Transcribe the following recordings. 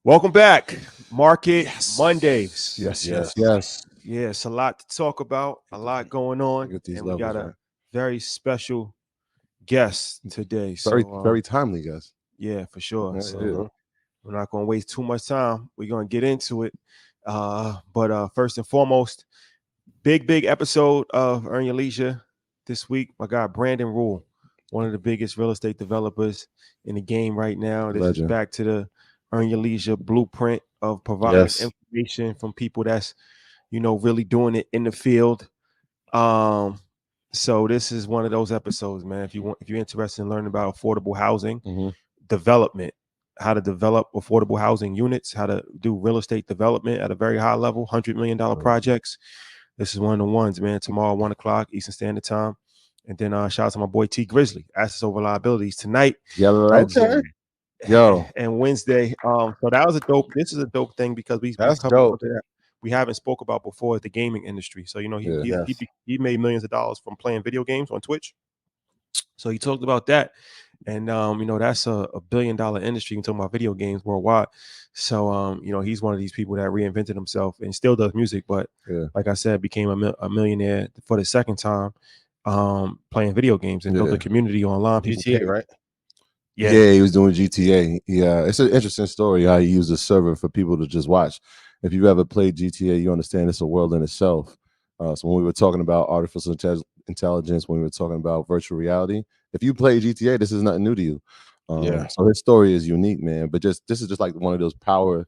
Welcome back, Market Mondays. Yes. Yeah, it's a lot to talk about, a lot going on, Get these and we levels got a right. very special guest today. So, Very timely, guys. yeah, for sure. Yeah, So we're not going to waste too much time. We're going to get into it. But first and foremost, big episode of Earn Your Leisure this week. My guy Brandon Rule, one of the biggest real estate developers in the game right now. This is back to the Earn Your Leisure blueprint of providing information from people that's really doing it in the field. So this is one of those episodes, man. If you're interested in learning about affordable housing development, how to develop affordable housing units, how to do real estate development at a very high level, $100 million projects. This is one of the ones, man. Tomorrow, 1 o'clock Eastern Standard Time. And then shout out to my boy T Grizzly, Assets Over Liabilities tonight. Okay. And Wednesday. So that was this is a dope thing because we covered that we haven't spoke about before, the gaming industry. So he made millions of dollars from playing video games on Twitch. So he talked about that. And that's a $1 billion industry. You can talk about video games worldwide. So he's one of these people that reinvented himself and still does music, but like I said, became a millionaire for the second time playing video games and built a community online. GTA, right? Yeah, he was doing GTA. Yeah, it's an interesting story how he used a server for people to just watch. If you ever played GTA, you understand it's a world in itself. So when we were talking about artificial intelligence, when we were talking about virtual reality, if you play GTA, this is nothing new to you. So his story is unique, man. But this is just like one of those power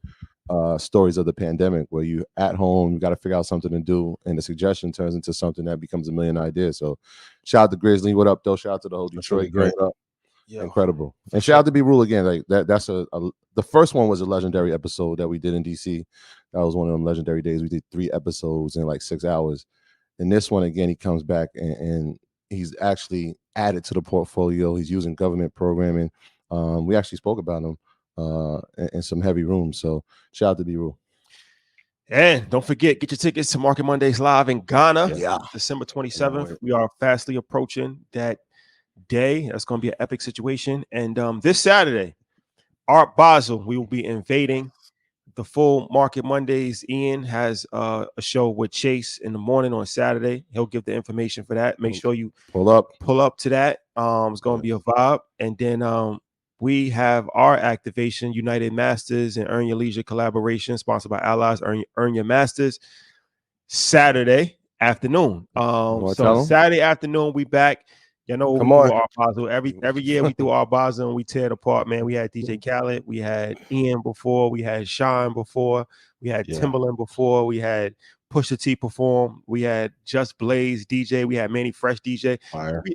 stories of the pandemic where you at home, you got to figure out something to do, and the suggestion turns into something that becomes a million ideas. So shout out to Grizzly. What up, though? Shout out to the whole Detroit gang. What up? Yeah. Incredible. And shout out to B Rule again. Like that's the first one was a legendary episode that we did in DC. That was one of them legendary days. We did 3 episodes in like 6 hours. And this one again, he comes back and he's actually added to the portfolio. He's using government programming. We actually spoke about him in some heavy rooms. So shout out to B Rule. And don't forget, get your tickets to Market Mondays live in Ghana. December 27th. We are fastly approaching that day. That's going to be an epic situation. And this Saturday, Art Basel, we will be invading the full Market Mondays. Ian has a show with Chase in the morning on Saturday. He'll give the information for that. Make sure you pull up to that. It's going to be a vibe. And then we have our activation, United Masters and Earn Your Leisure collaboration, sponsored by Allies. Earn Your Masters, Saturday afternoon. So Saturday afternoon, we back. You know, we do Art Basel. Every year we do Art Basel and we tear it apart, man. We had DJ Khaled, we had Ian before, we had Sean before, we had Timberland before, we had Pusha T perform, we had Just Blaze DJ, we had Manny Fresh DJ.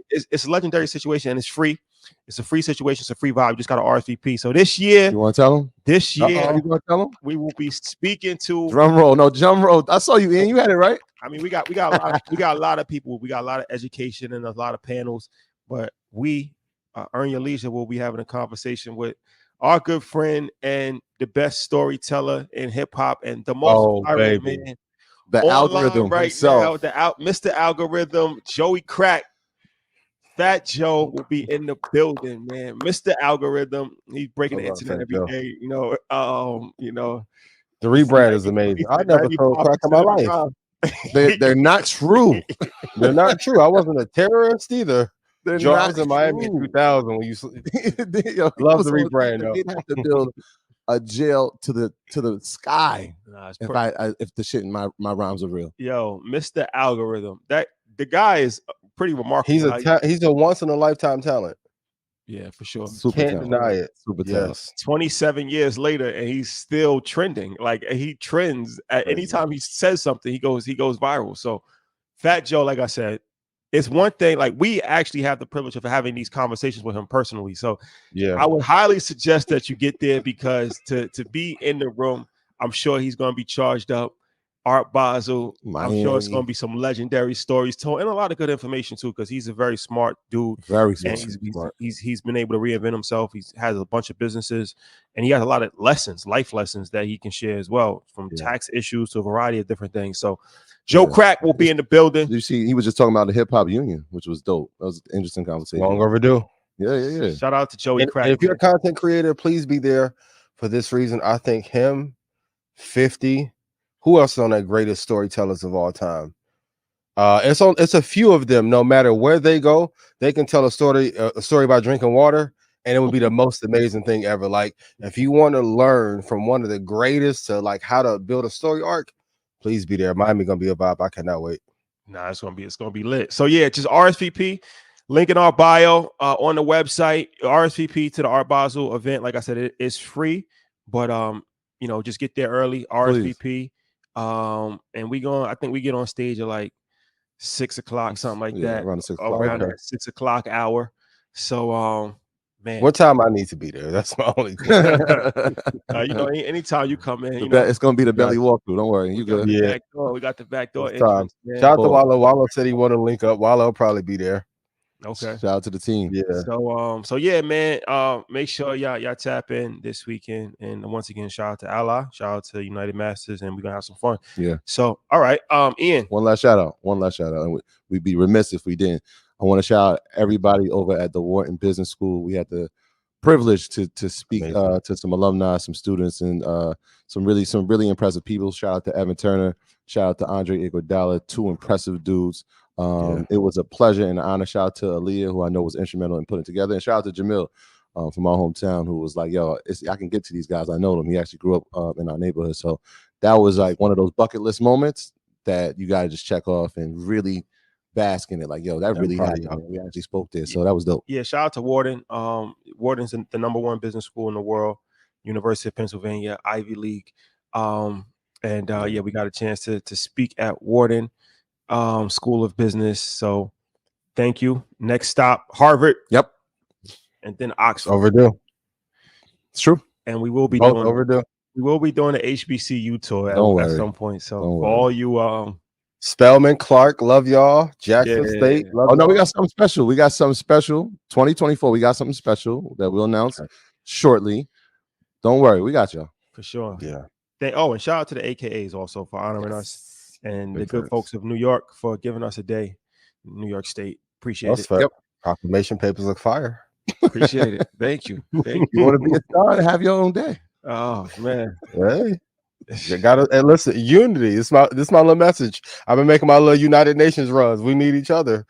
It's a legendary situation and it's free. It's a free situation. It's a free vibe. You just got to RSVP. So this year, you want to tell him? This year, you want to tell him? We will be speaking to drum roll. No, drum roll. I saw you, Ian. You had it right. I mean, we got a lot of people. We got a lot of education and a lot of panels. But we, Earn Your Leisure, will be having a conversation with our good friend and the best storyteller in hip hop and the most viral man, the algorithm right himself. Now, Mr. Algorithm, Joey Crack. Fat Joe will be in the building, man. Mr. Algorithm, he's breaking the internet every day. The rebrand is amazing. I never sold crack in my life. They're not true. They're not true. I wasn't a terrorist either. They're Joe, not I was in Miami in 2000 when you love the rebrand. They'd have to build a jail to the sky if the shit in my rhymes are real. Yo, Mr. Algorithm, that the guy is pretty remarkable. He's a once in a lifetime talent. Yeah, for sure. Can't deny it. Super talent. 27 years later, and he's still trending. Like he trends at any time he says something, he goes viral. So, Fat Joe, like I said, it's one thing. Like we actually have the privilege of having these conversations with him personally. So, I would highly suggest that you get there because to be in the room, I'm sure he's going to be charged up. Art Basel, I'm sure it's going to be some legendary stories told and a lot of good information too, because he's a very smart dude. Very smart. He's been able to reinvent himself. He has a bunch of businesses, and he has a lot of life lessons that he can share as well, from tax issues to a variety of different things. So, Joe Crack will be in the building. You see, he was just talking about the hip hop union, which was dope. That was an interesting conversation. Long overdue. Yeah. Shout out to Joey Crack. And if you're a content creator, please be there for this reason. I think him, 50. Who else is on that greatest storytellers of all time? It's a few of them. No matter where they go, they can tell a story about drinking water, and it would be the most amazing thing ever. Like, if you want to learn from one of the greatest to like how to build a story arc, please be there. Miami gonna be a vibe. I cannot wait. Nah, it's gonna be lit. So yeah, just RSVP. Link in our bio on the website. RSVP to the Art Basel event. Like I said, it's free, but just get there early. RSVP. And I think we get on stage at like 6 o'clock, something like that. Around 6 o'clock. Around that 6 o'clock hour. So man, what time I need to be there? That's my only thing. Anytime you come in, it's gonna be the belly walkthrough. Don't worry, you good. Yeah, we got the back door entrance. Shout out to Wallow. Wallow said he want to link up. Wallow will probably be there. Okay. Shout out to the team. Yeah. So yeah, man. Make sure y'all tap in this weekend. And once again, shout out to Allah, shout out to United Masters, and we're gonna have some fun. Yeah. So all right, Ian. One last shout out. And we'd be remiss if we didn't. I want to shout out everybody over at the Wharton Business School. We had the privilege to speak to some alumni, some students, and some really impressive people. Shout out to Evan Turner. Shout out to Andre Iguodala. 2 impressive dudes. It was a pleasure and an honor. Shout out to Aaliyah, who I know was instrumental in putting it together, and shout out to Jamil from my hometown, who was like, yo, I can get to these guys. I know them. He actually grew up in our neighborhood. So that was like one of those bucket list moments that you got to just check off and really bask in it. Like, yo, that really happened. We actually spoke there. So that was dope. Yeah, shout out to Wharton. Wharton's the #1 business school in the world, University of Pennsylvania, Ivy League. We got a chance to speak at Wharton School of Business. So thank you. Next stop, Harvard. Yep. And then Oxford. Overdue. It's true. And we will be doing overdue. We will be doing the HBCU tour at some point. So for all you Spelman, Clark, love y'all. Jackson State. Love y'all. We got something special. 2024. We got something special that we'll announce shortly. Don't worry, we got y'all. For sure. Yeah. And shout out to the AKAs also for honoring us, and the good folks of New York for giving us a day. New York State. Appreciate it. Yep. Proclamation papers look fire. Appreciate it. Thank you. You want to be a star and have your own day. Oh man. Hey. You gotta listen, unity. This is my little message. I've been making my little United Nations runs. We need each other.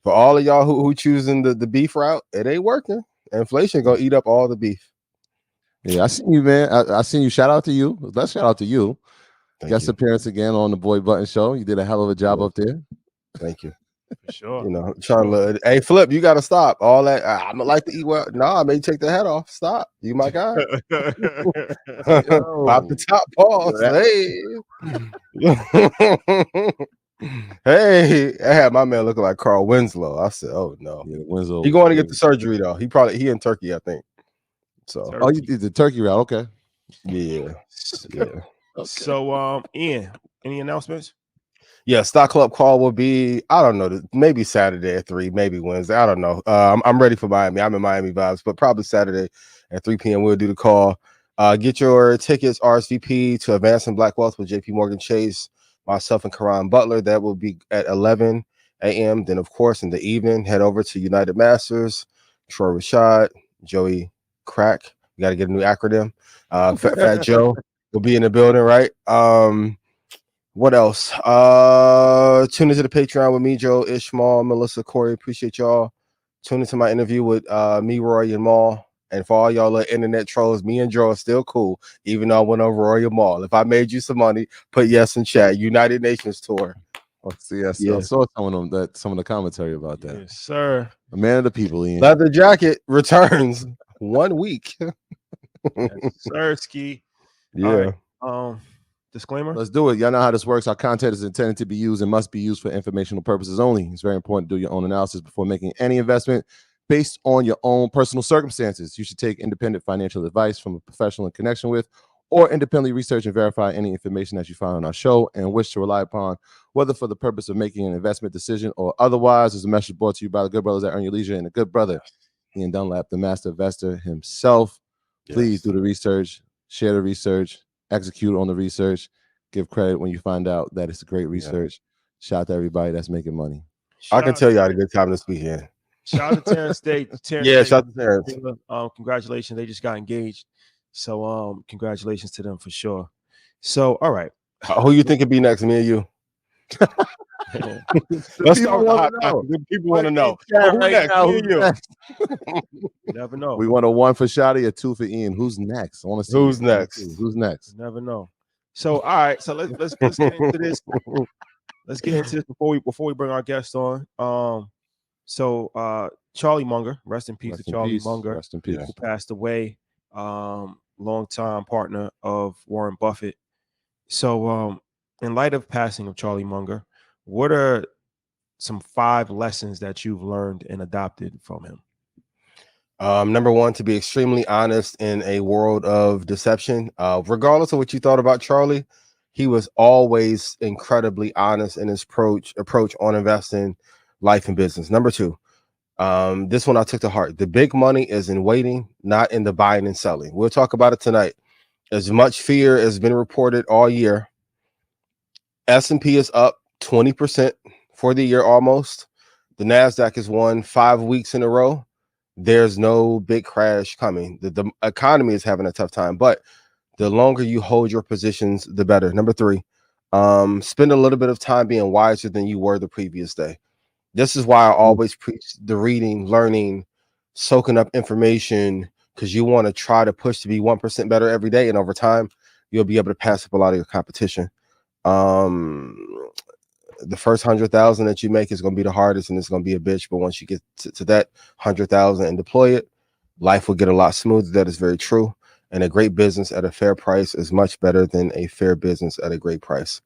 For all of y'all who choosing the beef route, it ain't working. Inflation gonna eat up all the beef. Yeah, I seen you, man. I seen you. Shout out to you. Let's shout out to you. Guest appearance again on the Boy Button Show. You did a hell of a job up there. Thank you. For sure. Trying to hey Flip, you gotta stop all that. I'm gonna like to eat well. No, I may take the head off. Stop. You my guy. Pop the top pause. Hey. Hey, I had my man looking like Carl Winslow. I said, oh no. Yeah, Winslow. He going to get the surgery though. He in Turkey, I think. So you did the turkey route, okay. Yeah. Okay. So Ian, any announcements? Yeah, Stock Club call will be, I don't know, maybe Saturday at 3, maybe Wednesday. I don't know. I'm ready for Miami. I'm in Miami vibes, but probably Saturday at 3 p.m. we'll do the call. Get your tickets, RSVP to Advancing Black Wealth with JP Morgan Chase, myself and Karan Butler. That will be at 11 a.m. Then, of course, in the evening, head over to United Masters, Troy Rashad, Joey Crack. We got to get a new acronym. Fat Joe will be in the building, right? What else? Tune into the Patreon with me, Joe, Ishmael, Melissa, Corey. Appreciate y'all. Tune into my interview with me, Roy, and Maul. And for all y'all little internet trolls, me and Joe are still cool, even though I went over Roy and Maul. If I made you some money, put yes in chat. United Nations tour. I saw some of the commentary about that. Yes, sir. A man of the people, Ian. Leather jacket returns 1 week. Yes, sir, Ski. Yeah. Right. Disclaimer. Let's do it. Y'all know how this works. Our content is intended to be used and must be used for informational purposes only. It's very important to do your own analysis before making any investment based on your own personal circumstances. You should take independent financial advice from a professional in connection with, or independently research and verify any information that you find on our show and wish to rely upon, whether for the purpose of making an investment decision or otherwise. Is a message brought to you by the good brothers at Earn Your Leisure and the good brother, Ian Dunlap, the master investor himself. Please do the research, share the research, execute on the research, give credit when you find out that it's great research. Shout out to everybody that's making money. I can tell you had a good time this weekend. Shout out to Terrence State. Shout out to Terrence. Congratulations. They just got engaged So congratulations to them for sure. So all right. Who you think would be next, me and you? Let's start with the hot topic. People want to know. Who next? Me and you. You never know. We want a 1 for Shotty, a 2 for Ian. Who's next? I want to see who's next. Who's next? You never know. So all right. So let's get into this. Let's get into this before we bring our guest on. So Charlie Munger, rest in peace to Charlie Munger, rest in peace, who passed away. Longtime partner of Warren Buffett. So in light of passing of Charlie Munger, what are some 5 lessons that you've learned and adopted from him? Number 1, to be extremely honest in a world of deception. Regardless of what you thought about Charlie, he was always incredibly honest in his approach on investing, life, and business. Number 2, this one I took to heart. The big money is in waiting, not in the buying and selling. We'll talk about it tonight. As much fear has been reported all year. S&P is up 20% for the year almost. The NASDAQ has won 5 weeks in a row. There's no big crash coming. The economy is having a tough time, but the longer you hold your positions, the better. Number 3, spend a little bit of time being wiser than you were the previous day. This is why I always preach the reading, learning, soaking up information, because you want to try to push to be 1% better every day. And over time, you'll be able to pass up a lot of your competition. The first 100,000 that you make is going to be the hardest, and it's going to be a bitch. But once you get to that 100,000 and deploy it, life will get a lot smoother. That is very true. And a great business at a fair price is much better than a fair business at a great price.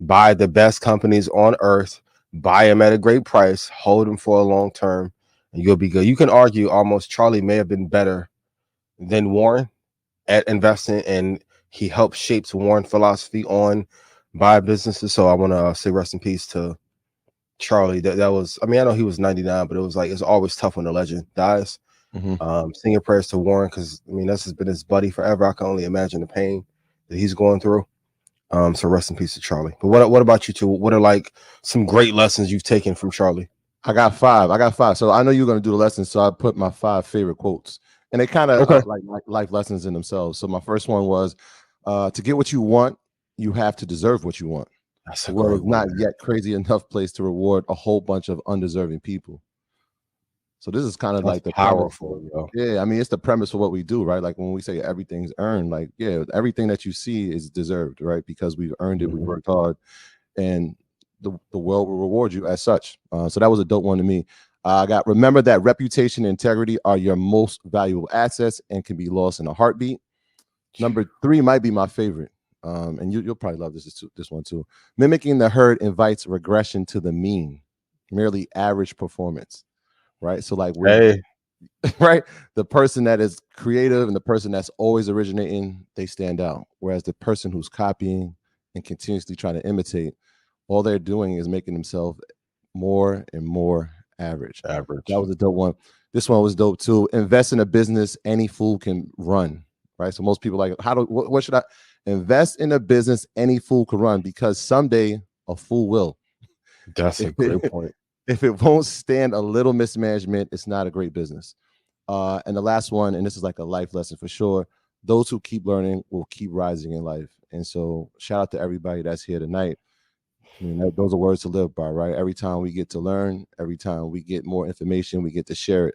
Buy the best companies on earth, buy them at a great price, hold them for a long term, and you'll be good. You can argue almost Charlie may have been better than Warren at investing, and he helped shape Warren's philosophy on buy businesses. So I want to say rest in peace to Charlie. That was, I mean, I know he was 99, but it was like, it's always tough when a legend dies. Sing your prayers to Warren, because I mean, this has been his buddy forever. I can only imagine the pain that he's going through. So rest in peace to Charlie. But what about you two? What are like some great lessons you've taken from Charlie? I got 5. So I know you're going to do the lessons, so I put my 5 favorite quotes, and they kind of like life lessons in themselves. So my first one was, to get what you want, you have to deserve what you want. That's the world is not yet crazy enough place to reward a whole bunch of undeserving people. So this is kind of like the powerful. Yeah, I mean, it's the premise for what we do, right? Like when we say everything's earned, like, yeah, everything that you see is deserved, right? Because we've earned it, we worked hard, and the world will reward you as such. So that was a dope one to me. I got, remember that reputation and integrity are your most valuable assets and can be lost in a heartbeat. Number 3 might be my favorite. And you'll probably love this one too. Mimicking the herd invites regression to the mean, merely average performance, right? So like, right, the person that is creative and the person that's always originating, they stand out. Whereas the person who's copying and continuously trying to imitate, all they're doing is making themselves more and more average. That was a dope one. This one was dope too. Invest in a business any fool can run, right? So most people like, what should I invest in a business any fool can run, because someday a fool will. That's a great point. If it won't stand a little mismanagement, it's not a great business. And the last one, and this is like a life lesson for sure, those who keep learning will keep rising in life. And so shout out to everybody that's here tonight. I mean, those are words to live by, right? Every time we get to learn, every time we get more information, we get to share it.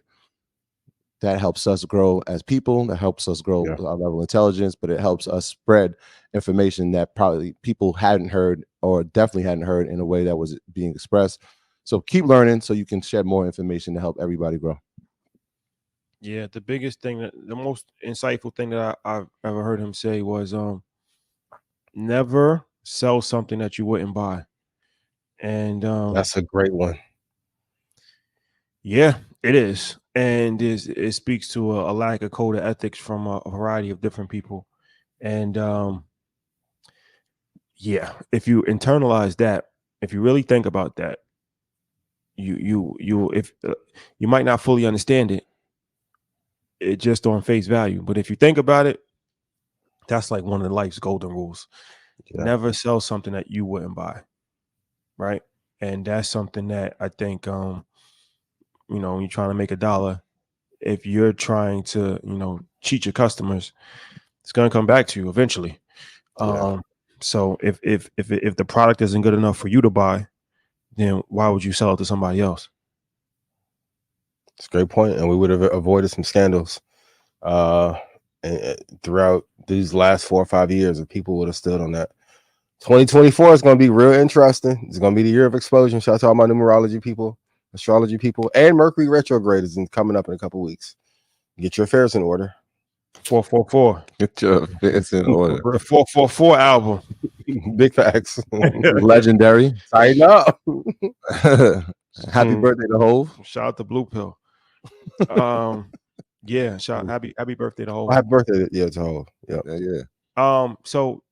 That helps us grow as people. That helps us grow our level of intelligence, but it helps us spread information that probably people hadn't heard, or definitely hadn't heard in a way that was being expressed. So keep learning so you can share more information to help everybody grow. Yeah, the biggest thing, the most insightful thing that I've ever heard him say was, never sell something that you wouldn't buy. And that's a great one. Yeah, it is. And it speaks to a lack of code of ethics from a variety of different people. And yeah, if you internalize that, if you really think about that, you might not fully understand it just on face value. But if you think about it, that's like one of life's golden rules. Never sell something that you wouldn't buy. Right. And that's something that I think, when you're trying to make $1, if you're trying to, cheat your customers, it's going to come back to you eventually. So if the product isn't good enough for you to buy, then why would you sell it to somebody else? It's a great point, and we would have avoided some scandals throughout these last 4 or 5 years if people would have stood on that. 2024 is going to be real interesting. It's going to be the year of explosion. Shout out to all my numerology people, astrology people, and Mercury retrograde is coming up in a couple weeks. Get your affairs in order. 444. Get your affairs in order. 444 album. Big facts. Legendary. I know. Happy birthday to Hove. Shout out to Blue Pill. Yeah, happy birthday to Hove. Happy birthday, to Hove. Yeah. So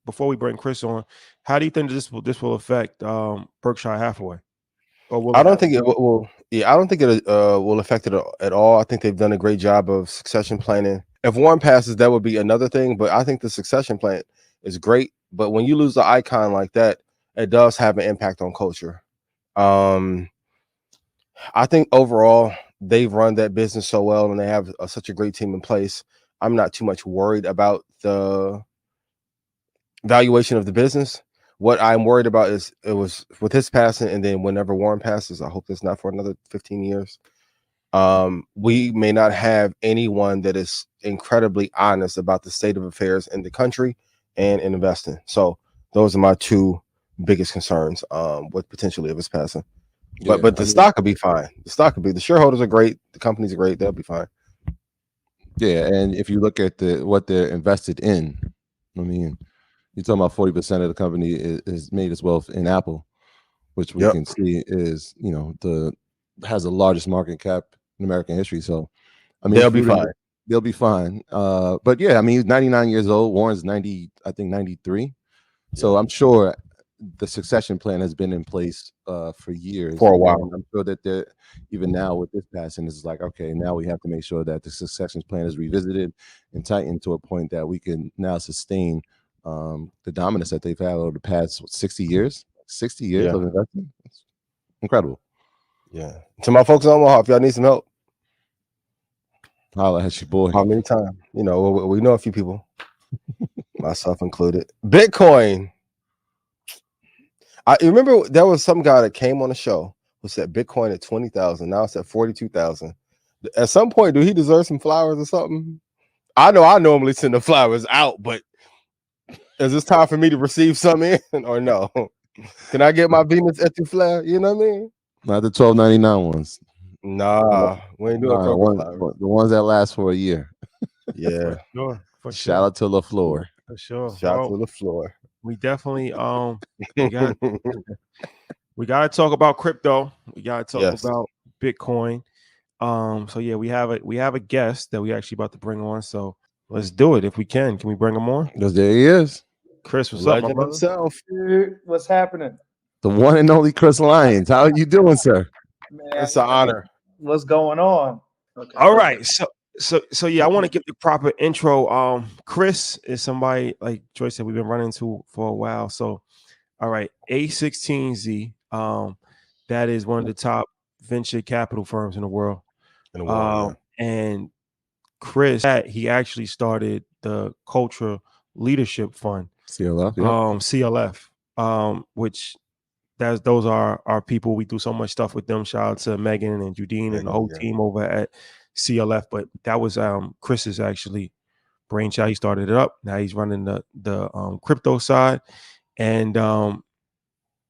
before we bring Chris on, how do you think this will affect Berkshire Hathaway? I don't think it will. Yeah, I don't think it will affect it at all. I think they've done a great job of succession planning. If Warren passes, that would be another thing. But I think the succession plan is great. But when you lose the icon like that, it does have an impact on culture. I think overall they've run that business so well, and they have such a great team in place. I'm not too much worried about the valuation of the business. What I'm worried about is it was with his passing, and then whenever Warren passes, I hope it's not for another 15 years. We may not have anyone that is incredibly honest about the state of affairs in the country and in investing. So those are my two biggest concerns with potentially of his passing. But the stock will be fine. The shareholders are great. The companies are great. They'll be fine. Yeah, and if you look at what they're invested in, I mean, you're talking about 40% of the company is made its wealth in Apple, which we can see is, has the largest market cap in American history. So, I mean, they'll be fine. They'll be fine. But yeah, I mean, he's 99 years old. Warren's 93. So I'm sure the succession plan has been in place for years. For a while. And I'm sure that they're, even now with this passing, it's like, okay, now we have to make sure that the succession plan is revisited and tightened to a point that we can now sustain the dominance that they've had over the past 60 years. 60 years of investment. It's incredible. Yeah. To my folks on Omaha, if y'all need some help, holla at your boy. How many times? We know a few people, myself included. Bitcoin. I remember there was some guy that came on the show who said Bitcoin at 20,000. Now it's at 42,000. At some point, do he deserve some flowers or something? I know I normally send the flowers out, but is this time for me to receive some in or no? Can I get my Venus Etouffleur? You know what I mean? Not the $12.99 ones. Nah, we ain't doing the ones that last for a year. Yeah. For sure. Shout out to LaFleur. For sure. Shout out to LaFleur. We definitely we gotta talk about crypto. We gotta talk about Bitcoin. So yeah, we have a guest that we actually about to bring on. So let's do it if we can. Can we bring him on? Because there he is. Chris, what's Legend up, my himself. Dude, what's happening? The one and only Chris Lyons. How are you doing, sir? Man, it's an honor. What's going on? Okay. All right. So yeah, I want to give the proper intro. Chris is somebody, like Joyce said, we've been running into for a while. So all right, A16Z. That is one of the top venture capital firms in the world. And Chris, he actually started the Culture Leadership Fund, CLF, which those are our people. We do so much stuff with them. Shout out to Megan and Judine and the whole team over at CLF. But that was Chris's actually brainchild. He started it up. Now he's running the crypto side, and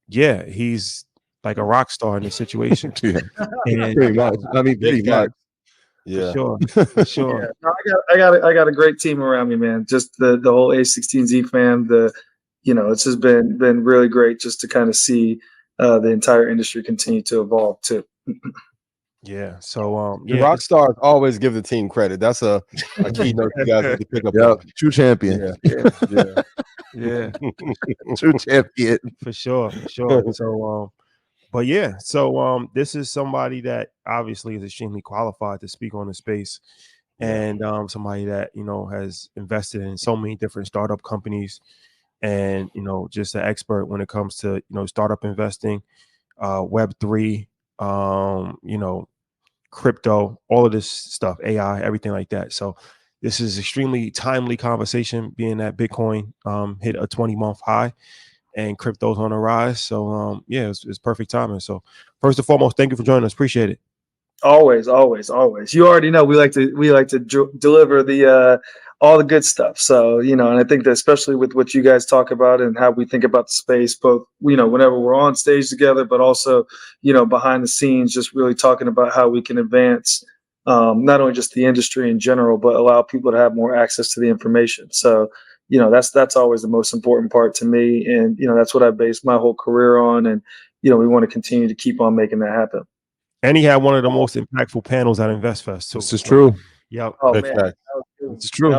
he's like a rock star in this situation. Pretty much. I mean, pretty much. Yeah, for sure. Yeah. No, I got a great team around me, man. Just the whole A16Z fam. It's just been really great just to kind of see the entire industry continue to evolve too. Yeah. So the rock stars always give the team credit. That's a keynote you guys have to pick up. True champion. Yeah. True champion. For sure. So but yeah, so this is somebody that obviously is extremely qualified to speak on the space, and somebody that has invested in so many different startup companies, and just an expert when it comes to startup investing, Web3, crypto, all of this stuff, AI, everything like that. So This is extremely timely conversation, being that Bitcoin hit a 20-month high and crypto's on the rise. So yeah, it's perfect timing. So first and foremost, thank you for joining us. Appreciate it. Always. You already know we like to deliver the all the good stuff. So, and I think that especially with what you guys talk about and how we think about the space, both, whenever we're on stage together, but also, behind the scenes, just really talking about how we can advance not only just the industry in general, but allow people to have more access to the information. So, that's always the most important part to me. And, that's what I based my whole career on. And, we want to continue to keep on making that happen. And he had one of the most impactful panels at InvestFest too. This is true. Yep. Oh man, It's true.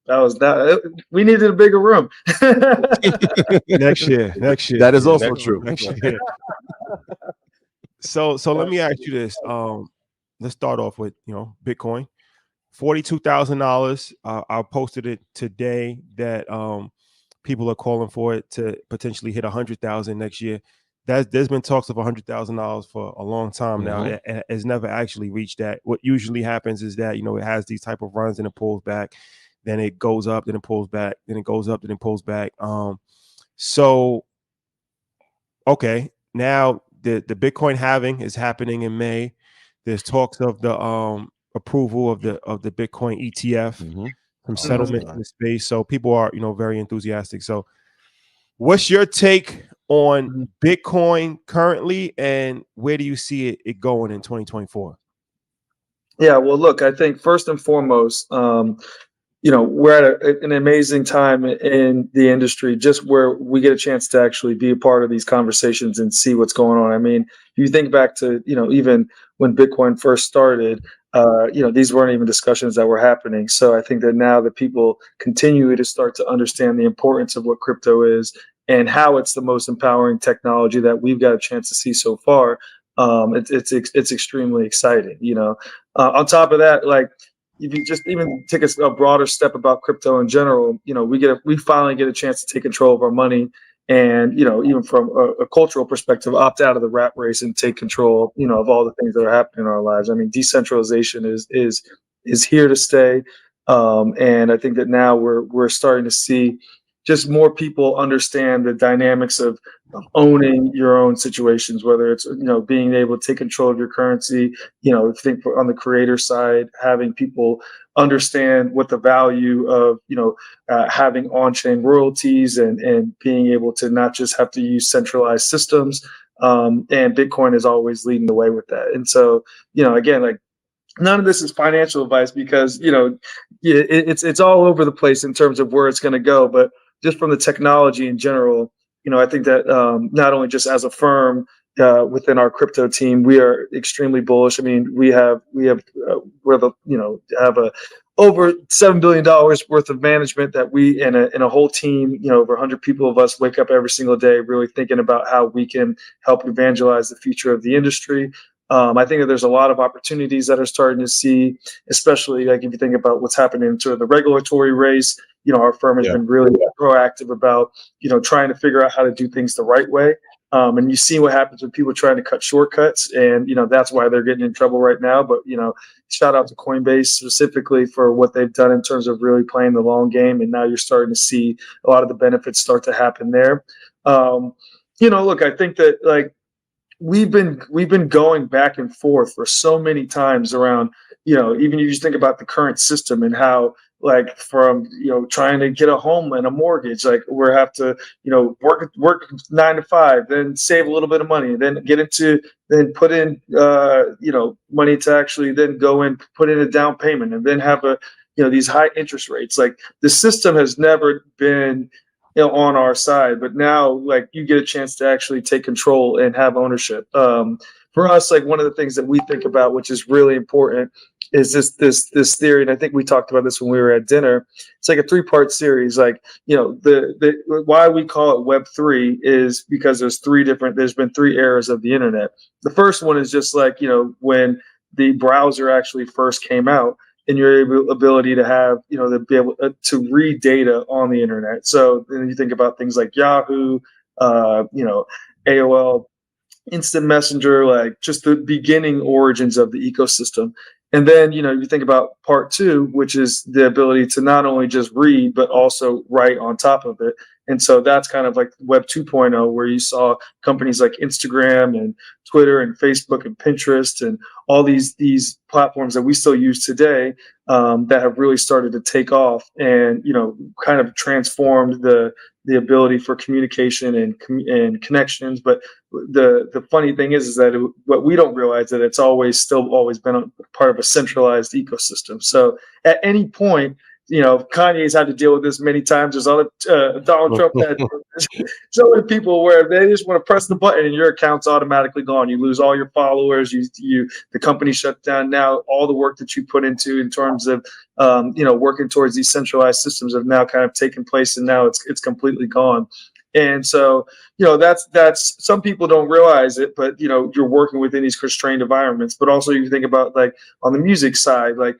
That was we needed a bigger room. Next year. That is also true. Next year. So let me ask you this. Let's start off with Bitcoin, $42,000. I posted it today that people are calling for it to potentially hit 100,000 next year. There's been talks of $100,000 for a long time now. It has never actually reached that. What usually happens is that it has these type of runs and it pulls back, then it goes up, then it pulls back, then it goes up, then it pulls back. So okay, now the Bitcoin halving is happening in May. There's talks of the approval of the Bitcoin ETF from settlement in the space. So people are very enthusiastic. So what's your take on Bitcoin currently, and where do you see it going in 2024? Yeah, well, look, I think first and foremost, we're at an amazing time in the industry, just where we get a chance to actually be a part of these conversations and see what's going on. I mean, if you think back to, even when Bitcoin first started, these weren't even discussions that were happening. So I think that now that people continue to start to understand the importance of what crypto is and how it's the most empowering technology that we've got a chance to see so far, it's extremely exciting. On top of that, like, if you just even take a broader step about crypto in general, we finally get a chance to take control of our money, and even from a cultural perspective, opt out of the rat race and take control, of all the things that are happening in our lives. I mean, decentralization is here to stay, and I think that now we're starting to see just more people understand the dynamics of owning your own situations, whether it's, being able to take control of your currency, think on the creator side, having people understand what the value of, having on-chain royalties and being able to not just have to use centralized systems. And Bitcoin is always leading the way with that. And so, again, like, none of this is financial advice because, it's all over the place in terms of where it's going to go. But just from the technology in general, I think that not only just as a firm within our crypto team, we are extremely bullish. I mean, we have have over $7 billion worth of management that we in a whole team, over 100 people of us wake up every single day really thinking about how we can help evangelize the future of the industry. I think that there's a lot of opportunities that are starting to see, especially like if you think about what's happening in sort of the regulatory race. Our firm has been really proactive about, trying to figure out how to do things the right way. And you see what happens when people trying to cut shortcuts, and that's why they're getting in trouble right now. But shout out to Coinbase specifically for what they've done in terms of really playing the long game, and now you're starting to see a lot of the benefits start to happen there. Look, I think that like we've been going back and forth for so many times around, even you just think about the current system and how, like, from trying to get a home and a mortgage, like we have to work 9 to 5, then save a little bit of money, then then put in money to actually then go and put in a down payment, and then have these high interest rates. Like, the system has never been on our side, but now, like, you get a chance to actually take control and have ownership. For us, like, one of the things that we think about, which is really important, is this theory, and I think we talked about this when we were at dinner. It's like a 3-part series. Like, the why we call it Web3 is because there's been 3 eras of the internet. The first one is just like, when the browser actually first came out, and your ability to have, to be able to read data on the internet. So then you think about things like Yahoo, AOL, Instant Messenger, like just the beginning origins of the ecosystem. And then, you think about part two, which is the ability to not only just read, but also write on top of it. And so that's kind of like Web 2.0, where you saw companies like Instagram and Twitter and Facebook and Pinterest and all these platforms that we still use today that have really started to take off and, kind of transformed the ability for communication and connections. But the funny thing is that what we don't realize that it's always been a part of a centralized ecosystem. So at any point, Kanye's had to deal with this many times. There's other Donald Trump had so many people where they just want to press the button and your account's automatically gone. You lose all your followers. The company shut down. Now all the work that you put into in terms of working towards these centralized systems have now kind of taken place, and now it's completely gone. And so, that's some people don't realize it, but you're working within these constrained environments. But also you think about like on the music side, like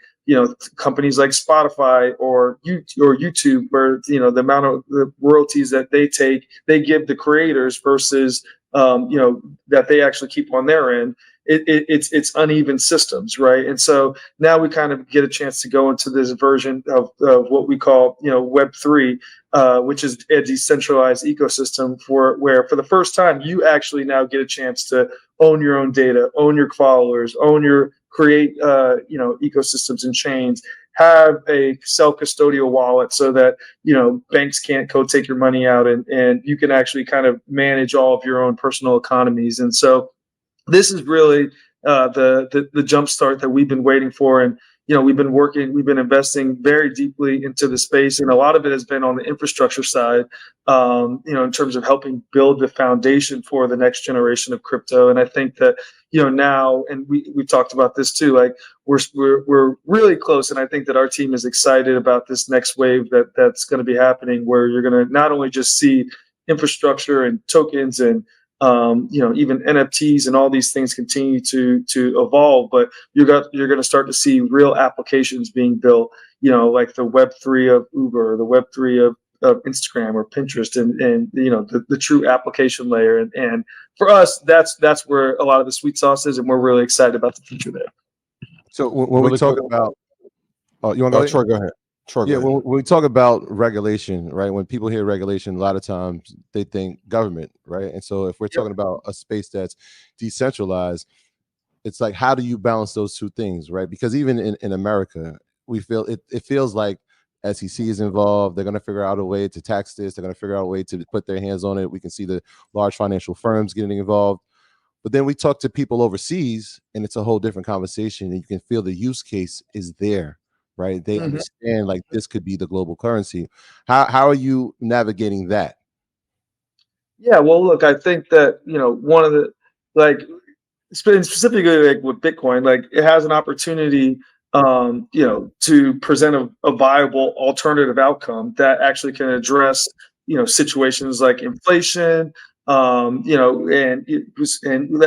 companies like Spotify or YouTube, where the amount of the royalties that they give the creators versus that they actually keep on their end. It's uneven systems, right? And so now we kind of get a chance to go into this version of what we call Web 3, which is a decentralized ecosystem where for the first time you actually now get a chance to own your own data, own your followers, create ecosystems and chains, have a self-custodial wallet so that banks can't go take your money out, and you can actually kind of manage all of your own personal economies. And so this is really the jump start that we've been waiting for. And we've been investing very deeply into the space, and a lot of it has been on the infrastructure side, in terms of helping build the foundation for the next generation of crypto. And I think that now, and we talked about this too, like we're really close, and I think that our team is excited about this next wave that's going to be happening, where you're going to not only just see infrastructure and tokens and even NFTs and all these things continue to evolve, but you're going to start to see real applications being built, like the Web 3 of Uber, or the Web 3 of Instagram or Pinterest, and the true application layer. And for us, that's where a lot of the sweet sauce is, and we're really excited about the future there. So when we talk about, you want to go? Troy, go ahead. Yeah, when we talk about regulation, right? When people hear regulation, a lot of times they think government, right? And so if we're talking about a space that's decentralized, it's like, how do you balance those two things, right? Because even in America, we feel it feels like SEC is involved. They're going to figure out a way to tax this. They're going to figure out a way to put their hands on it. We can see the large financial firms getting involved. But then we talk to people overseas, and it's a whole different conversation, and you can feel the use case is there. Right, they understand like this could be the global currency. How are you navigating that? Yeah, well, look, I think that one of the specifically like with Bitcoin, like it has an opportunity, to present a viable alternative outcome that actually can address situations like inflation, and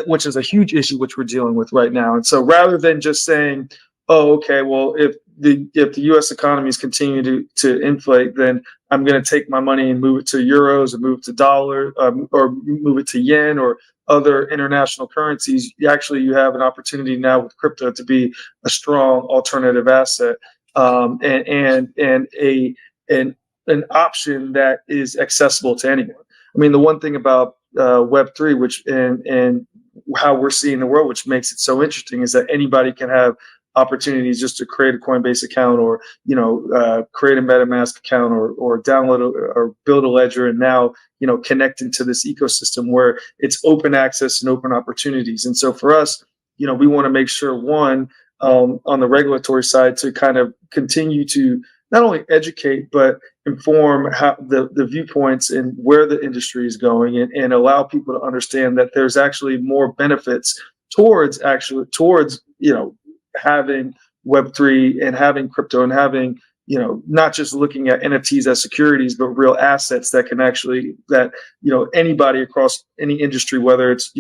which is a huge issue which we're dealing with right now. And so rather than just saying, oh, okay, well, if the U.S. economies continue to inflate, then I'm going to take my money and move it to euros, or move it to dollar, or move it to yen, or other international currencies. You have an opportunity now with crypto to be a strong alternative asset, and an option that is accessible to anyone. I mean, the one thing about Web3, which and how we're seeing the world, which makes it so interesting, is that anybody can have opportunities just to create a Coinbase account, or create a MetaMask account, or download or build a ledger, and now connect into this ecosystem where it's open access and open opportunities. And so for us, we want to make sure, one, on the regulatory side, to kind of continue to not only educate but inform how the viewpoints and where the industry is going, and allow people to understand that there's actually more benefits towards having Web3 and having crypto, and having, not just looking at NFTs as securities, but real assets that can actually, anybody across any industry, whether it's,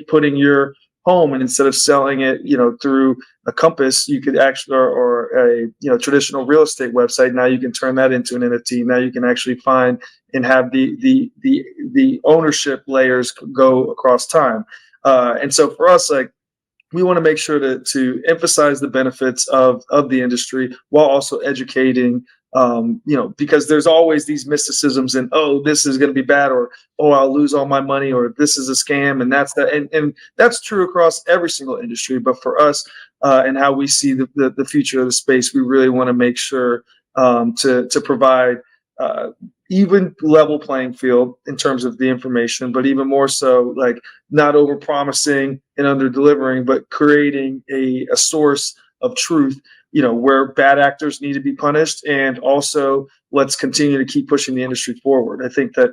putting your home, and instead of selling it, through a Compass, you could actually, or a, traditional real estate website, now you can turn that into an NFT. Now you can actually find and have the ownership layers go across time. And so for us, like, we want to make sure to emphasize the benefits of the industry while also educating, because there's always these mysticisms and, oh, this is going to be bad, or, oh, I'll lose all my money, or this is a scam. And that's that. And that's true across every single industry. But for us and how we see the future of the space, we really want to make sure to provide even level playing field in terms of the information, but even more so, like, not over promising and under delivering, but creating a source of truth, where bad actors need to be punished. And also, let's continue to keep pushing the industry forward. I think that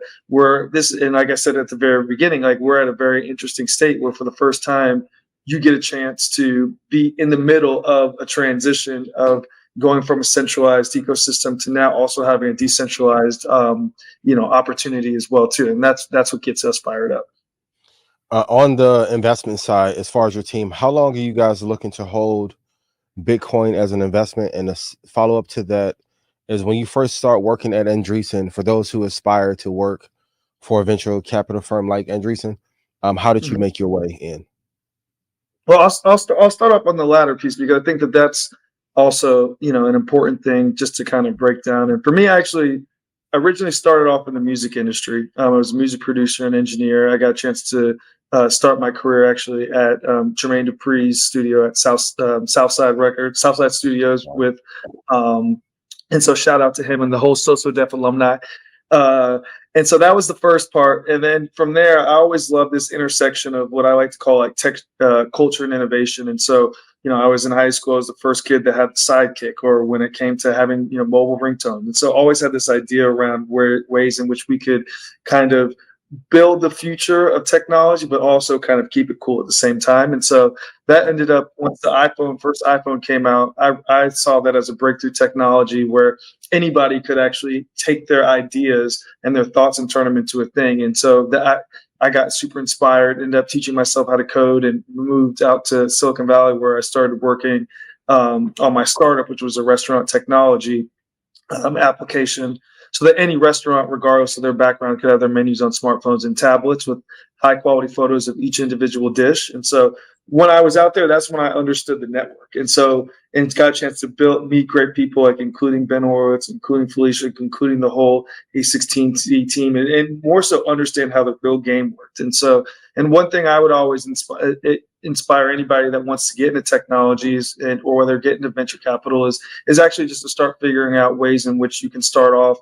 and like I said at the very beginning, like, we're at a very interesting state where for the first time, you get a chance to be in the middle of a transition of going from a centralized ecosystem to now also having a decentralized, opportunity as well too. And that's what gets us fired up. On the investment side, as far as your team, how long are you guys looking to hold Bitcoin as an investment? And a follow up to that is, when you first start working at Andreessen, for those who aspire to work for a venture capital firm like Andreessen, how did you make your way in? Well, I'll start up on the latter piece, because I think that that's also, an important thing just to kind of break down. And for me, I actually originally started off in the music industry. I was a music producer and engineer. I got a chance to start my career actually at Jermaine Dupri's studio at Southside Studios with, and so shout out to him and the whole So Def alumni. And so that was the first part. And then from there, I always loved this intersection of what I like to call like tech, culture and innovation. And so, I was in high school, I was the first kid that had the Sidekick, or when it came to having, mobile ringtones. And so always had this idea around ways in which we could kind of build the future of technology, but also kind of keep it cool at the same time. And so that ended up, once the first iPhone came out, I saw that as a breakthrough technology where anybody could actually take their ideas and their thoughts and turn them into a thing. And so I got super inspired, ended up teaching myself how to code, and moved out to Silicon Valley, where I started working on my startup, which was a restaurant technology application, so that any restaurant, regardless of their background, could have their menus on smartphones and tablets with high quality photos of each individual dish. And so when I was out there, that's when I understood the network. And got a chance to meet great people, like including Ben Horowitz, including Felicia, including the whole A16Z team, and more so understand how the real game worked. And one thing I would always inspire anybody that wants to get into technologies or whether get into venture capital is actually just to start figuring out ways in which you can start off,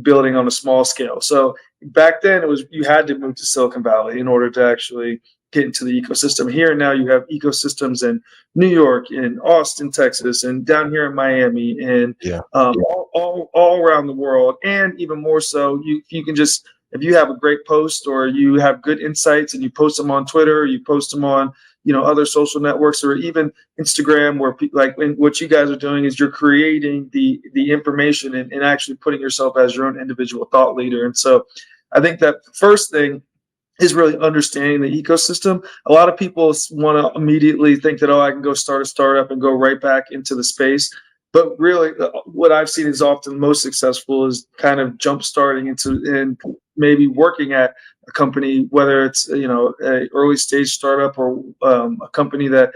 building on a small scale. So back then you had to move to Silicon Valley in order to actually get into the ecosystem. Here now you have ecosystems in New York, in Austin, Texas, and down here in Miami, and all around the world. And even more so, you can just, if you have a great post or you have good insights and you post them on Twitter, or you post them on other social networks, or even Instagram, where what you guys are doing is you're creating the information and actually putting yourself as your own individual thought leader. And so I think that the first thing is really understanding the ecosystem. A lot of people want to immediately think that, I can go start a startup and go right back into the space. But really, what I've seen is often most successful is kind of jump starting and maybe working at a company, whether it's a early stage startup or a company that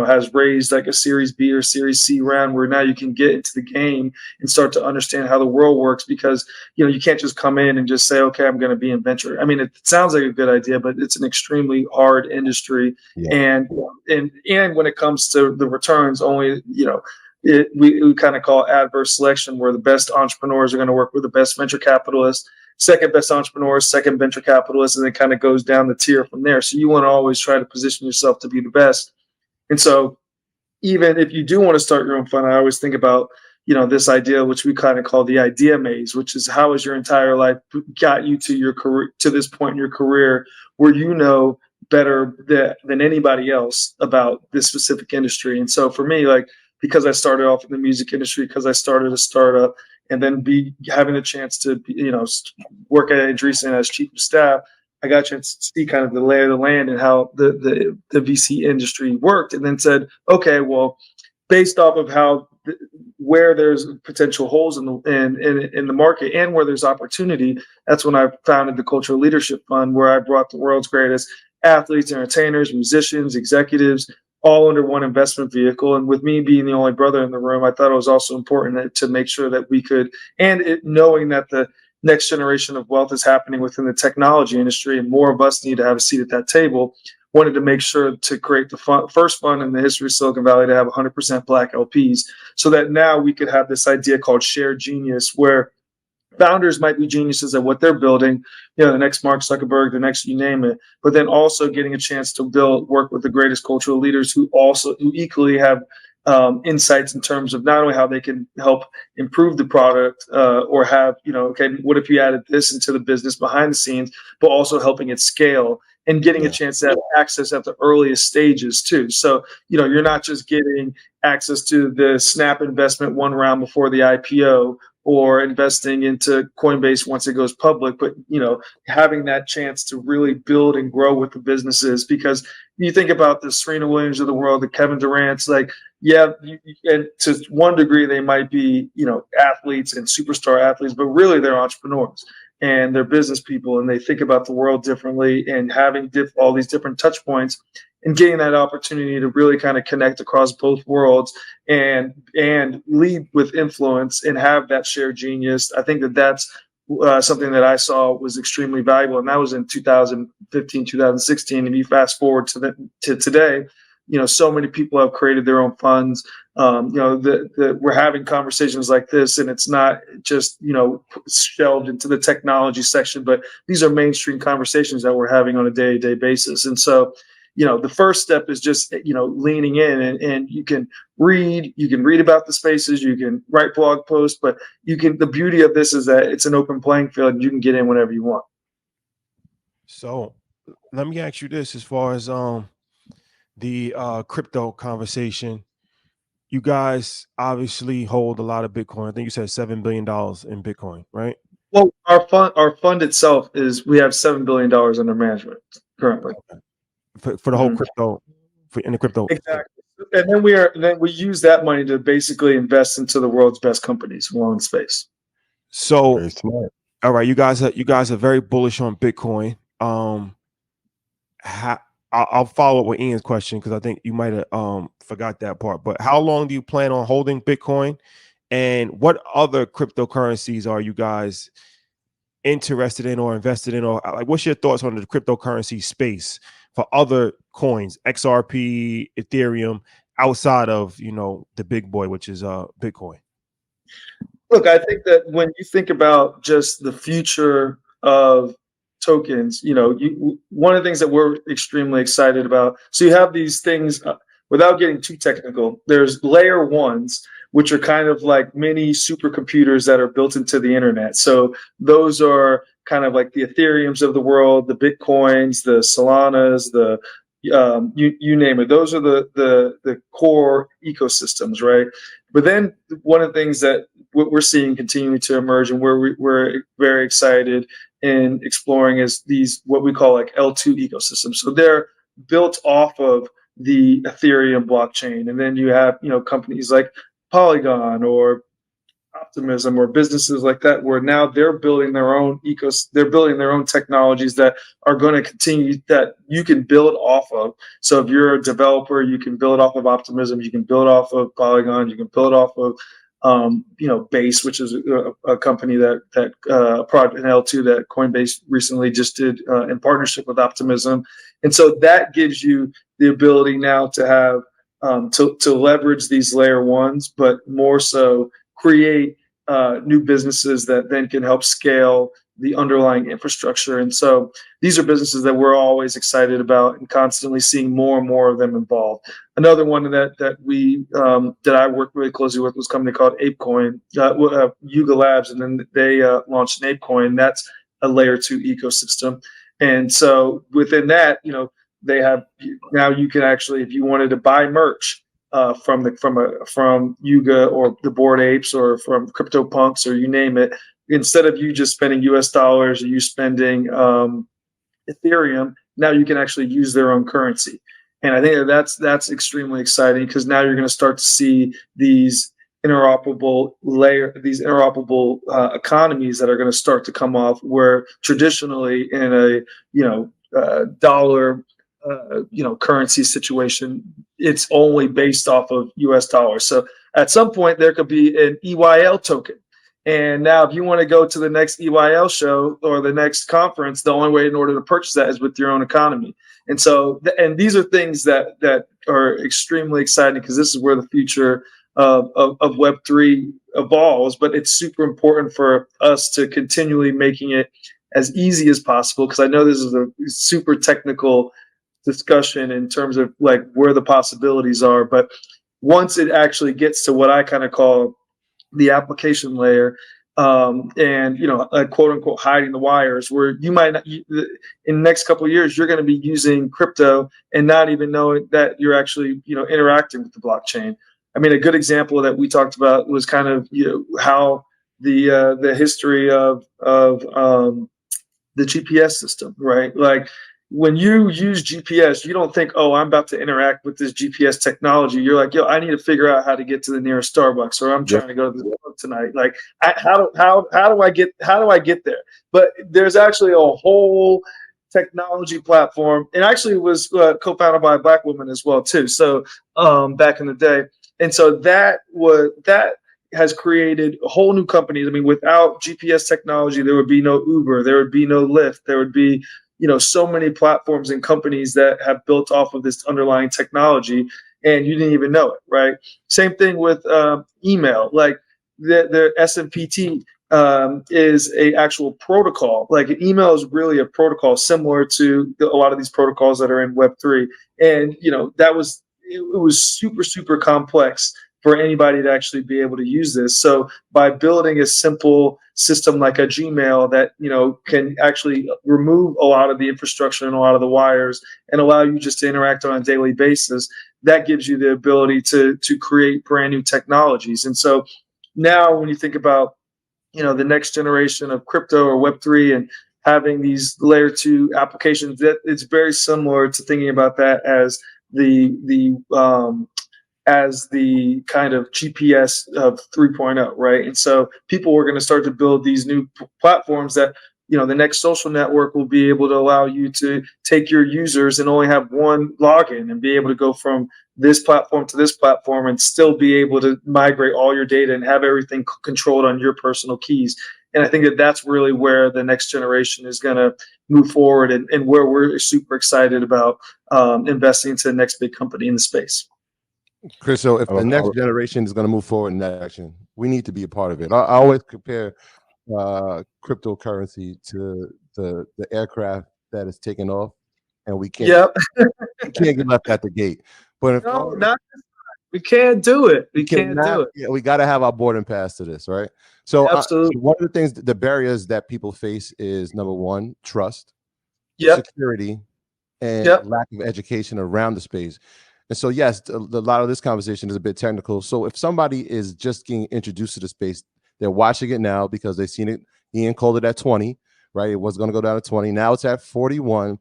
has raised like a Series B or Series C round, where now you can get into the game and start to understand how the world works. Because you can't just come in and just say, okay, I'm going to be in venture. I mean, it sounds like a good idea, but it's an extremely hard industry. Yeah. And when it comes to the returns, only we kind of call adverse selection, where the best entrepreneurs are going to work with the best venture capitalists, second best entrepreneurs, second venture capitalists, and it kind of goes down the tier from there. So you want to always try to position yourself to be the best. And so even if you do want to start your own fund, I always think about, this idea, which we kind of call the idea maze, which is how has your entire life got you to your career, to this point in your career where better than anybody else about this specific industry. And so for me, because I started off in the music industry, because I started a startup, and then having a chance to work at Andreessen as chief of staff, I got a chance to see kind of the lay of the land and how the VC industry worked, and then said, okay, well, based off of where there's potential holes in the market and where there's opportunity, that's when I founded the Cultural Leadership Fund, where I brought the world's greatest athletes, entertainers, musicians, executives, all under one investment vehicle. And with me being the only brother in the room, I thought it was also important to make sure that we could, knowing that the next generation of wealth is happening within the technology industry and more of us need to have a seat at that table, wanted to make sure to create the first fund in the history of Silicon Valley to have 100% Black LPs, so that now we could have this idea called shared genius, where founders might be geniuses at what they're building, the next Mark Zuckerberg, the next you name it, but then also getting a chance to work with the greatest cultural leaders who equally have insights in terms of not only how they can help improve the product or have, okay, what if you added this into the business behind the scenes, but also helping it scale and getting a chance to have access at the earliest stages too. So, you're not just getting access to the Snap investment one round before the IPO, or investing into Coinbase once it goes public, but having that chance to really build and grow with the businesses. Because you think about the Serena Williams of the world, the Kevin Durant's, and to one degree they might be athletes and superstar athletes, but really they're entrepreneurs and they're business people, and they think about the world differently, and having all these different touch points and getting that opportunity to really kind of connect across both worlds and lead with influence and have that shared genius. I think that's something that I saw was extremely valuable. And that was in 2015, 2016. And you fast forward to today, so many people have created their own funds. We're having conversations like this, and it's not just, shelved into the technology section, but these are mainstream conversations that we're having on a day-to-day basis. And so, the first step is just, leaning in, and you can read about the spaces, you can write blog posts, but the beauty of this is that it's an open playing field and you can get in whenever you want. So let me ask you this, as far as the crypto conversation, you guys obviously hold a lot of Bitcoin. I think you said $7 billion in Bitcoin, right? Well, our fund itself we have $7 billion under management currently. Okay. For the whole crypto, in the crypto. Exactly. And then we use that money to basically invest into the world's best companies along the space. So, very smart. All right, you guys are very bullish on Bitcoin. I'll follow up with Ian's question, because I think you might have forgot that part. But how long do you plan on holding Bitcoin, and what other cryptocurrencies are you guys interested in or invested in, or like what's your thoughts on the cryptocurrency space for other coins, XRP, Ethereum, outside of the big boy, which is Bitcoin? Look, I think that when you think about just the future of tokens, one of the things that we're extremely excited about. So you have these things, without getting too technical, there's layer ones, which are kind of like mini supercomputers that are built into the internet. So those are kind of like the Ethereums of the world, the Bitcoins, the Solanas, you name it. Those are the core ecosystems, right? But then one of the things that we're seeing continue to emerge, and where we're very excited in exploring, is these what we call like L2 ecosystems. So they're built off of the Ethereum blockchain, and then you have companies like Polygon or Optimism or businesses like that, where now they're building their own they're building their own technologies that are going to continue, that you can build off of. So if you're a developer, you can build off of Optimism, you can build off of Polygon, you can build off of Base, which is a company that product in L2 that Coinbase recently just did in partnership with Optimism. And so that gives you the ability now to have to leverage these layer ones, but more so create new businesses that then can help scale the underlying infrastructure. And so these are businesses that we're always excited about and constantly seeing more and more of them involved. Another one that I worked really closely with was a company called ApeCoin, Yuga Labs, and then they launched an ApeCoin. That's a layer 2 ecosystem. And so within that, they have, now you can actually, if you wanted to buy merch from Yuga or the Bored Apes or from CryptoPunks or you name it, instead of you just spending US dollars or you spending Ethereum, now you can actually use their own currency. And I think that's extremely exciting, because now you're going to start to see these interoperable economies that are going to start to come off, where traditionally in a dollar currency situation. It's only based off of US dollars. So at some point there could be an EYL token. And now if you want to go to the next EYL show or the next conference, the only way in order to purchase that is with your own economy. And so, and these are things that are extremely exciting, because this is where the future of Web3 evolves. But it's super important for us to continually making it as easy as possible, because I know this is a super technical discussion in terms of like where the possibilities are. But once it actually gets to what I kind of call the application layer, and quote unquote hiding the wires, where you might not, in the next couple of years, you're going to be using crypto and not even knowing that you're actually interacting with the blockchain. I mean, a good example that we talked about was kind of how the history of the GPS system, right? Like when you use GPS, you don't think, oh, I'm about to interact with this GPS technology. You're like, yo, I need to figure out how to get to the nearest Starbucks, or I'm trying to go to the club tonight. Like, how do I get there? But there's actually a whole technology platform, and actually it was co-founded by a Black woman as well too. So back in the day, and so that has created whole new companies. I mean, without GPS technology, there would be no Uber, there would be no Lyft, there would be so many platforms and companies that have built off of this underlying technology, and you didn't even know it, right? Same thing with email. Like the SMPT is a actual protocol. Like email is really a protocol similar to a lot of these protocols that are in Web3. And it was super, super complex for anybody to actually be able to use this. So by building a simple system like a Gmail that can actually remove a lot of the infrastructure and a lot of the wires and allow you just to interact on a daily basis, that gives you the ability to create brand new technologies. And so now when you think about the next generation of crypto or Web3 and having these layer 2 applications, that it's very similar to thinking about that as the kind of GPS of 3.0, right? And so people were going to start to build these new platforms that, the next social network will be able to allow you to take your users and only have one login and be able to go from this platform to this platform and still be able to migrate all your data and have everything controlled on your personal keys. And I think that that's really where the next generation is going to move forward, and where we're super excited about investing into the next big company in the space. Chris, so if the next generation is going to move forward in that direction, we need to be a part of it. I always compare cryptocurrency to the aircraft that is taking off, and we can't get left at the gate. But we can't do it. We can't do it. Yeah, we got to have our boarding pass to this, right? So absolutely. One of the things, the barriers that people face is number one, trust, security, and lack of education around the space. And so, yes, a lot of this conversation is a bit technical. So if somebody is just getting introduced to the space, they're watching it now because they've seen it. Ian called it at 20, right? It was going to go down to 20. Now it's at 41.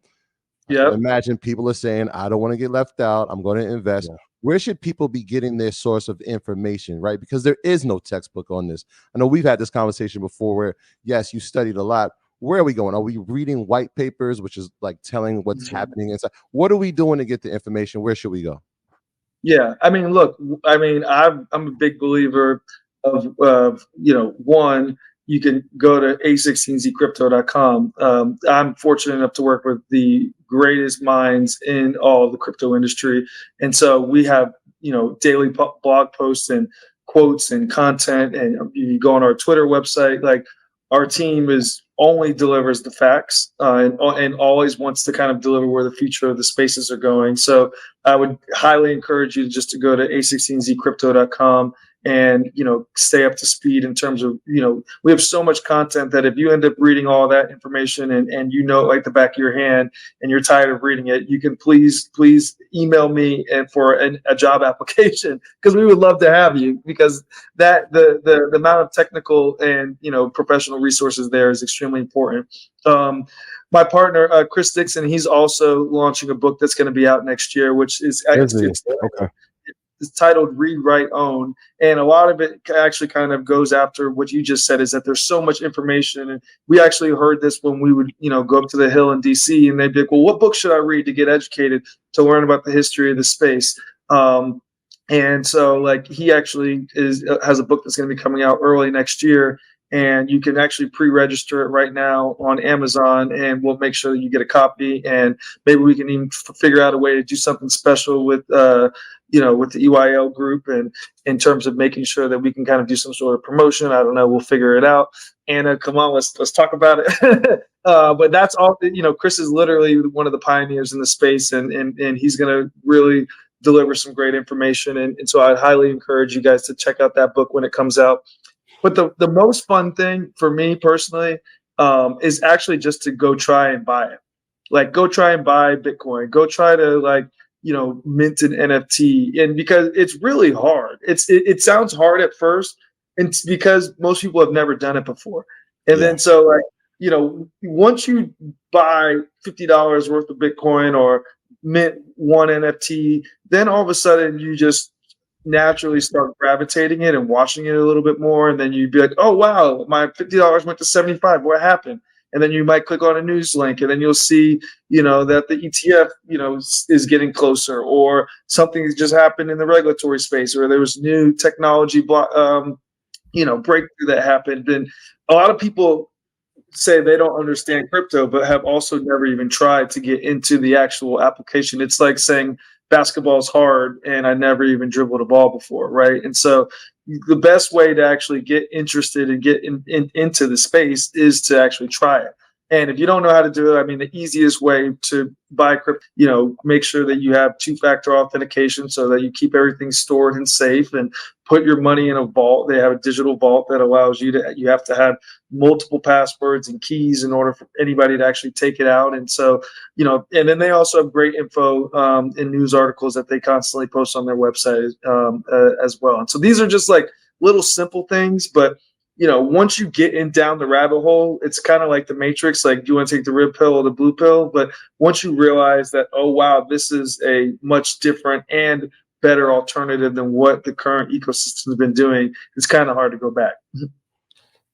Yeah. Imagine people are saying, I don't want to get left out. I'm going to invest. Yeah. Where should people be getting their source of information, right? Because there is no textbook on this. I know we've had this conversation before where, yes, you studied a lot. Where are we going? Are we reading white papers, which is like telling what's happening inside? What are we doing to get the information? Where should we go? Yeah, I mean, look, I'm a big believer of one, you can go to a16zcrypto.com. I'm fortunate enough to work with the greatest minds in all of the crypto industry. And so we have, daily blog posts and quotes and content, and you go on our Twitter website. Like, our team only delivers the facts and always wants to kind of deliver where the future of the spaces are going. So I would highly encourage you just to go to a16zcrypto.com and stay up to speed in terms of we have so much content that if you end up reading all that information and like the back of your hand and you're tired of reading it, you can please email me and for a job application, because we would love to have you, because that the amount of technical and professional resources there is extremely important. My partner Chris Dixon, he's also launching a book that's going to be out next year, which is It's titled Read, Write, Own. And a lot of it actually kind of goes after what you just said, is that there's so much information. And we actually heard this when we would, go up to the Hill in DC, and they'd be like, well, what book should I read to get educated, to learn about the history of the space? And so like he actually has a book that's going to be coming out early next year, and you can actually pre-register it right now on Amazon, and we'll make sure that you get a copy. And maybe we can even figure out a way to do something special with with the EYL group, and in terms of making sure that we can kind of do some sort of promotion. I don't know, we'll figure it out. And come on, let's talk about it. But that's all. Chris is literally one of the pioneers in the space, and he's going to really deliver some great information. And so I'd highly encourage you guys to check out that book when it comes out. But the most fun thing for me personally is actually just to go try and buy it. Like, go try and buy Bitcoin. Go try to mint an NFT. And because it's really hard. It sounds hard at first, and it's because most people have never done it before. And then so once you buy $50 worth of Bitcoin or mint one NFT, then all of a sudden you just naturally start gravitating it and watching it a little bit more. And then you'd be like, oh, wow, my $50 went to 75. What happened? And then you might click on a news link, and then you'll see, that the ETF, is getting closer, or something has just happened in the regulatory space, or there was new technology, breakthrough that happened. And a lot of people say they don't understand crypto, but have also never even tried to get into the actual application. It's like saying basketball is hard and I never even dribbled a ball before, right? And so the best way to actually get interested and get into the space is to actually try it. And if you don't know how to do it, I mean, the easiest way to buy crypto, make sure that you have two-factor authentication so that you keep everything stored and safe, and put your money in a vault. They have a digital vault that allows you have to have multiple passwords and keys in order for anybody to actually take it out. And so, and then they also have great info in news articles that they constantly post on their website as well. And so these are just like little simple things, but once you get down the rabbit hole, it's kind of like the Matrix. Like, do you want to take the red pill or the blue pill? But once you realize that, oh, wow, this is a much different and better alternative than what the current ecosystem has been doing, it's kind of hard to go back.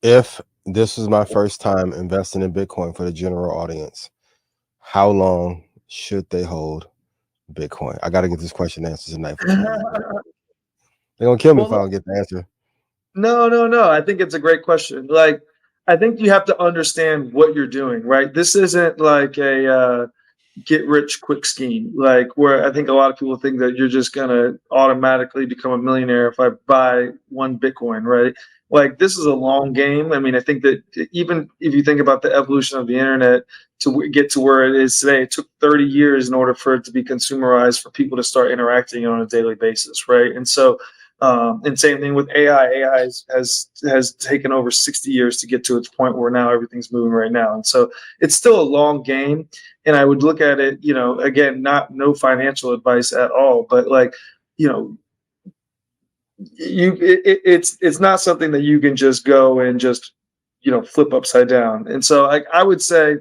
If this is my first time investing in Bitcoin for the general audience, how long should they hold Bitcoin? I got to get this question answered tonight. They're going to kill me if I don't get the answer. No. I think it's a great question. Like, I think you have to understand what you're doing, right? This isn't like a get rich quick scheme, like where I think a lot of people think that you're just going to automatically become a millionaire if I buy one Bitcoin, right? Like, this is a long game. I mean, I think that even if you think about the evolution of the internet to get to where it is today, it took 30 years in order for it to be consumerized, for people to start interacting on a daily basis, right? And so and same thing with AI. AI has taken over 60 years to get to its point where now everything's moving right now. And so it's still a long game. And I would look at it, again, no financial advice at all, but it's not something that you can just go and just, flip upside down. And so I would say,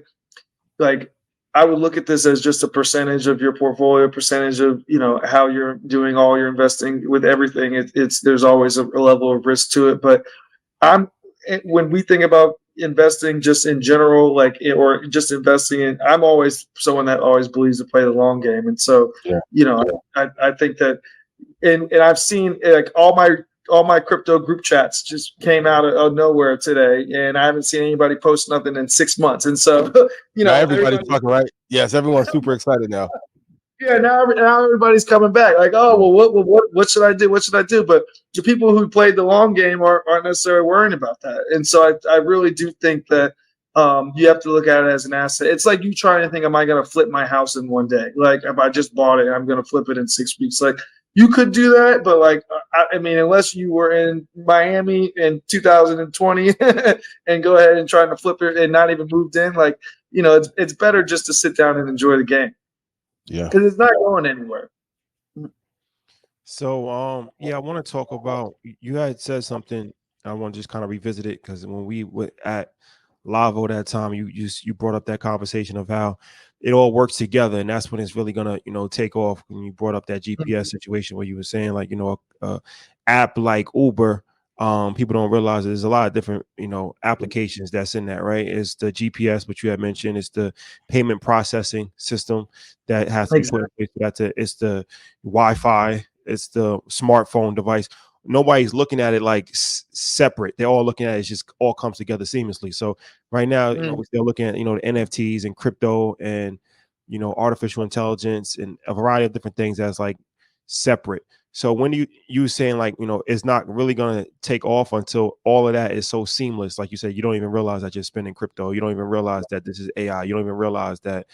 I would look at this as just a percentage of your portfolio, percentage of, how you're doing all your investing with everything. There's always a level of risk to it. But when we think about investing just in general, or just investing in, I'm always someone that always believes to play the long game. And so, I think that, and I've seen all my crypto group chats just came out of nowhere today, and I haven't seen anybody post nothing in 6 months. And so, now everybody's talking, right? Yes, everyone's super excited now. Yeah, now everybody's coming back. Like, oh, well, what should I do? What should I do? But the people who played the long game aren't necessarily worrying about that. And so I really do think that you have to look at it as an asset. It's like you trying to think, am I going to flip my house in one day? Like, if I just bought it, I'm going to flip it in 6 weeks. Like, you could do that, but I mean, unless you were in Miami in 2020 and go ahead and trying to flip it and not even moved in, it's better just to sit down and enjoy the game. Yeah, because it's not going anywhere. So, I want to talk about, you had said something. I want to just kind of revisit it, because when we were at Lavo that time, you brought up that conversation of how it all works together, and that's when it's really gonna, take off. When you brought up that GPS situation where you were saying, like, app like Uber, people don't realize there's a lot of different, applications that's in that, right? It's the GPS, which you had mentioned. It's the payment processing system that has to be put in place for that. It's the Wi-Fi. It's the smartphone device. Nobody's looking at it like separate. They're all looking at it, it's just all comes together seamlessly. So right now, we're still looking at, the NFTs and crypto and, artificial intelligence and a variety of different things that's like separate. So when you saying like, it's not really going to take off until all of that is so seamless. Like you said, you don't even realize that you're spending crypto. You don't even realize that this is AI. You don't even realize that,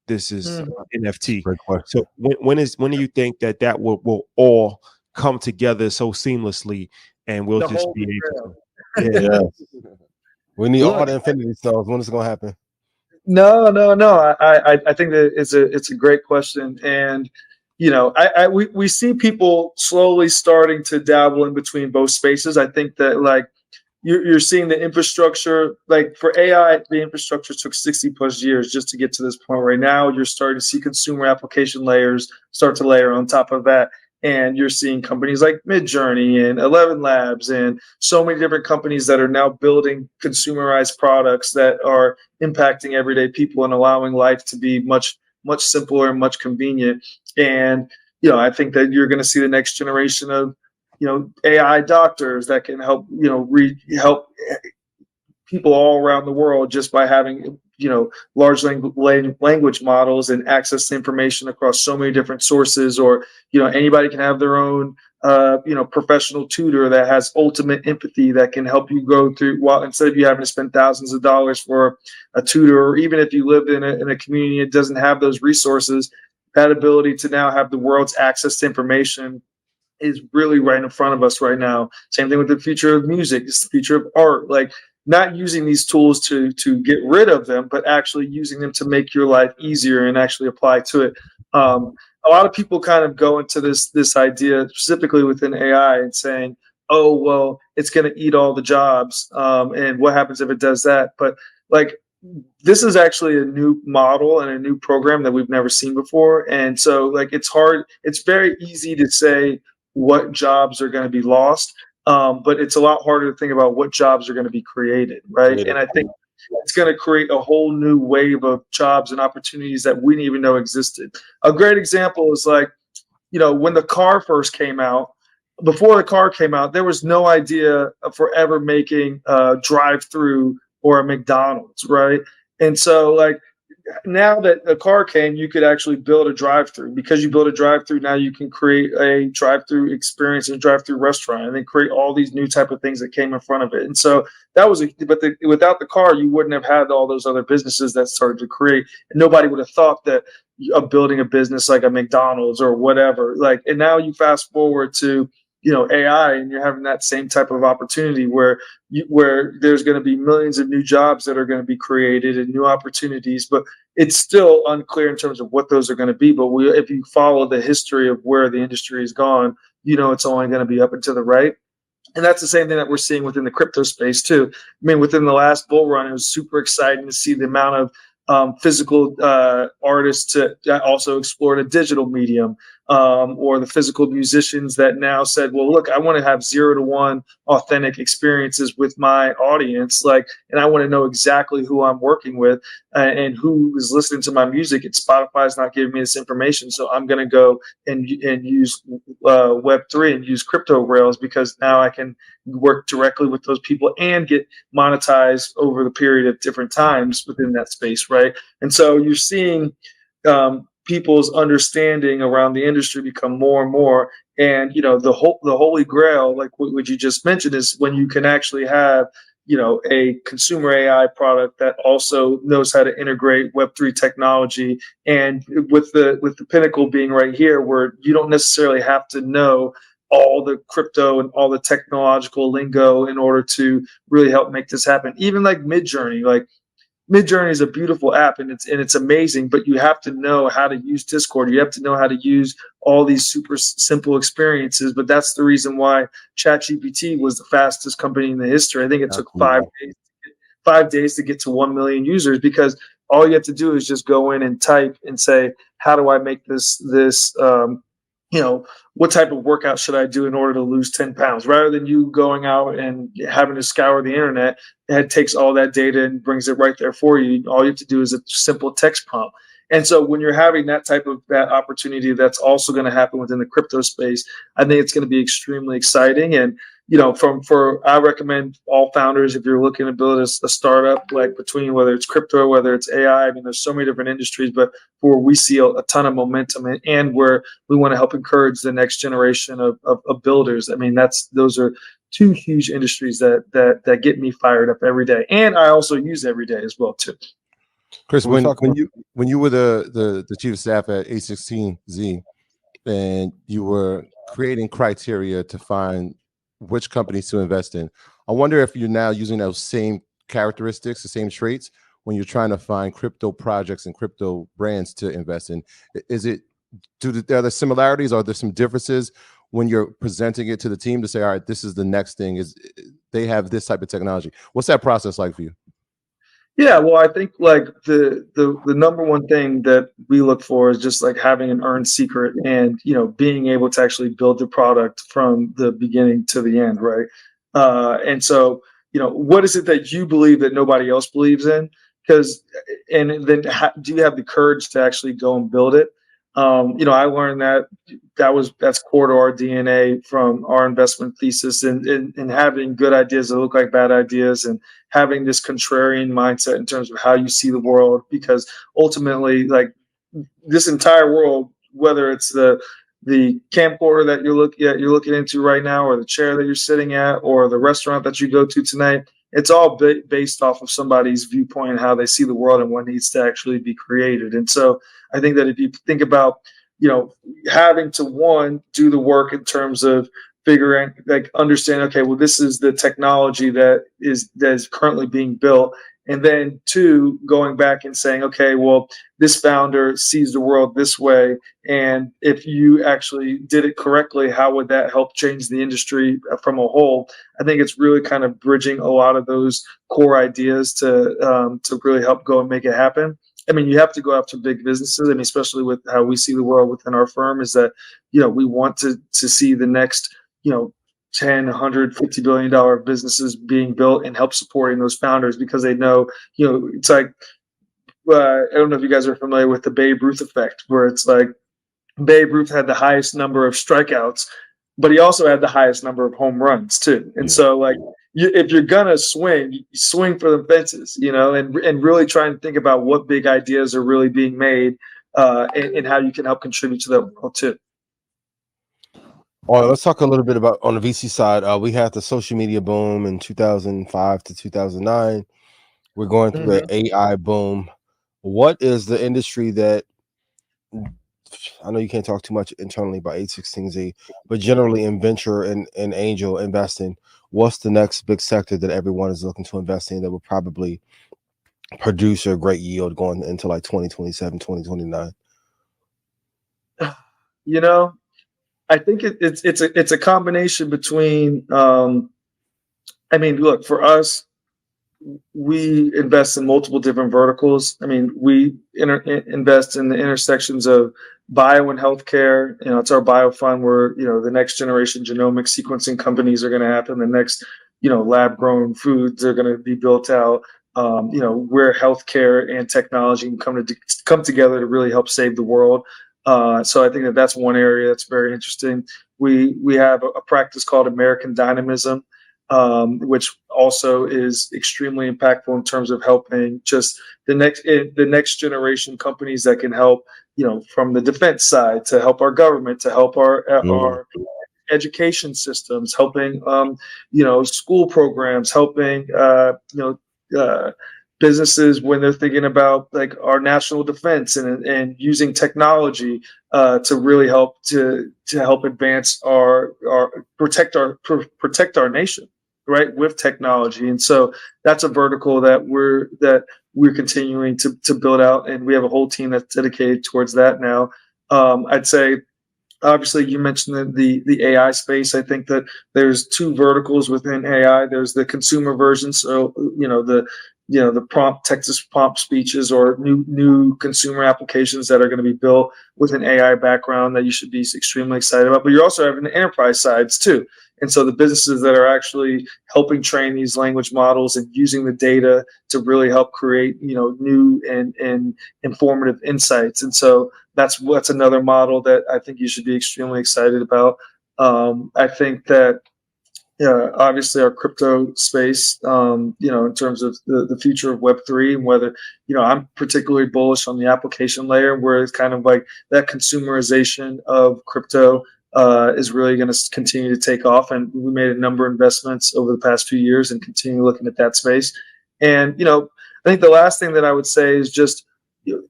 this is NFT. So when do you think that will all come together so seamlessly, and we'll just be able to? We need all the infinity stones. When is it going to happen? No. I think that it's a great question, and we see people slowly starting to dabble in between both spaces. I think that like you're seeing the infrastructure, like for AI, the infrastructure took 60+ years just to get to this point. Right now, you're starting to see consumer application layers start to layer on top of that. And you're seeing companies like Midjourney and 11 Labs and so many different companies that are now building consumerized products that are impacting everyday people and allowing life to be much, much simpler and much convenient. And, I think that you're going to see the next generation of, AI doctors that can help, help people all around the world just by having, large language models and access to information across so many different sources. Or, anybody can have their own, professional tutor that has ultimate empathy that can help you go through, well, instead of you having to spend thousands of dollars for a tutor, or even if you live in a community that doesn't have those resources, that ability to now have the world's access to information is really right in front of us right now. Same thing with the future of music. It's the future of art. Like, not using these tools to get rid of them, but actually using them to make your life easier and actually apply to it. A lot of people kind of go into this idea specifically within AI and saying, oh, well, it's going to eat all the jobs. And what happens if it does that? But like, this is actually a new model and a new program that we've never seen before. And so like, it's very easy to say what jobs are going to be lost. But it's a lot harder to think about what jobs are going to be created, right? And I think it's going to create a whole new wave of jobs and opportunities that we didn't even know existed. A great example is like, when the car first came out, before the car came out, there was no idea for ever making a drive-through or a McDonald's, right? And so like, now that the car came, you could actually build a drive-through. Because you build a drive-through, now you can create a drive-through experience and drive-through restaurant, and then create all these new type of things that came in front of it. And so that was, without the car, you wouldn't have had all those other businesses that started to create, and nobody would have thought that of building a business like a McDonald's or whatever. Like, and now you fast forward to AI, and you're having that same type of opportunity where there's going to be millions of new jobs that are going to be created and new opportunities, but it's still unclear in terms of what those are going to be. But if you follow the history of where the industry has gone, it's only going to be up and to the right. And that's the same thing that we're seeing within the crypto space too. I mean, within the last bull run, it was super exciting to see the amount of physical artists to also explore the digital medium, or the physical musicians that now said, well, look, I want to have 0 to 1 authentic experiences with my audience. Like, and I want to know exactly who I'm working with and who is listening to my music. And Spotify is not giving me this information. So I'm going to go and use Web3 and use crypto rails, because now I can work directly with those people and get monetized over the period of different times within that space, right? And so you're seeing people's understanding around the industry become more and more. And the holy grail, like what you just mentioned, is when you can actually have a consumer AI product that also knows how to integrate Web3 technology, and with the pinnacle being right here, where you don't necessarily have to know all the crypto and all the technological lingo in order to really help make this happen. Even like Midjourney, Midjourney is a beautiful app, and it's amazing, but you have to know how to use Discord. You have to know how to use all these super simple experiences. But that's the reason why ChatGPT was the fastest company in the history. I think it took 5 days 5 days to get to 1 million users, because all you have to do is just go in and type and say, how do I make this what type of workout should I do in order to lose 10 pounds? Rather than you going out and having to scour the internet, it takes all that data and brings it right there for you. All you have to do is a simple text prompt. And so when you're having that opportunity, that's also going to happen within the crypto space. I think it's going to be extremely exciting. And, I recommend all founders, if you're looking to build a startup, like between whether it's crypto, whether it's AI, I mean, there's so many different industries, but where we see a ton of momentum and where we want to help encourage the next generation of builders. I mean, those are two huge industries that get me fired up every day. And I also use every day as well, too. Chris, when you were the chief of staff at A16Z and you were creating criteria to find which companies to invest in, I wonder if you're now using those same characteristics, the same traits, when you're trying to find crypto projects and crypto brands to invest in. Are there similarities? Are there some differences when you're presenting it to the team to say, all right, this is the next thing, is they have this type of technology? What's that process like for you? Yeah, well, I think like the number one thing that we look for is just like having an earned secret and, being able to actually build the product from the beginning to the end, right? And so, what is it that you believe that nobody else believes in? And then do you have the courage to actually go and build it? I learned that's core to our DNA from our investment thesis, and having good ideas that look like bad ideas, and having this contrarian mindset in terms of how you see the world, because ultimately, like, this entire world, whether it's the camcorder that you're looking into right now, or the chair that you're sitting at, or the restaurant that you go to tonight, it's all based off of somebody's viewpoint and how they see the world and what needs to actually be created. And so I think that if you think about, having to do the work in terms of figuring, like, understand, okay, well, this is the technology that is currently being built. And then 2, going back and saying, okay, well, this founder sees the world this way, and if you actually did it correctly, how would that help change the industry from a whole? I think it's really kind of bridging a lot of those core ideas to really help go and make it happen. I mean, you have to go after big businesses. I mean, especially with how we see the world within our firm, is that, we want to see the next, 10, 100, $50 billion businesses being built, and help supporting those founders, because they know, it's like, I don't know if you guys are familiar with the Babe Ruth effect, where it's like Babe Ruth had the highest number of strikeouts, but he also had the highest number of home runs too. And so, like, if you're gonna swing, you swing for the fences, and really try and think about what big ideas are really being made, and how you can help contribute to that world too. All right, let's talk a little bit about on the VC side. We had the social media boom in 2005 to 2009. We're going through an AI boom. What is the industry that, I know you can't talk too much internally about A16Z, but generally in venture and angel investing, what's the next big sector that everyone is looking to invest in that will probably produce a great yield going into like 2027, 2029? I think it's a combination between, I mean, look, for us, we invest in multiple different verticals. I mean, we invest in the intersections of bio and healthcare. It's our bio fund where, the next generation genomic sequencing companies are going to happen. The next, lab grown foods are going to be built out. Where healthcare and technology can come together to really help save the world. So I think that's one area that's very interesting. We have a practice called American Dynamism, which also is extremely impactful in terms of helping just the next generation companies that can help, from the defense side, to help our government, to help our education systems, helping school programs, helping businesses when they're thinking about like our national defense and using technology to really help to help advance our protect our nation, right, with technology. And so that's a vertical that we're continuing to build out, and we have a whole team that's dedicated towards that now. I'd say, obviously, you mentioned the AI space. I think that there's 2 verticals within AI. There's the consumer version, so the Texas prompt speeches or new consumer applications that are going to be built with an AI background that you should be extremely excited about. But you're also having the enterprise sides too. And so the businesses that are actually helping train these language models and using the data to really help create, new and informative insights. And so that's another model that I think you should be extremely excited about. I think that obviously our crypto space, in terms of the future of Web3 and whether, I'm particularly bullish on the application layer where it's kind of like that consumerization of crypto is really going to continue to take off. And we made a number of investments over the past few years and continue looking at that space. And, I think the last thing that I would say is just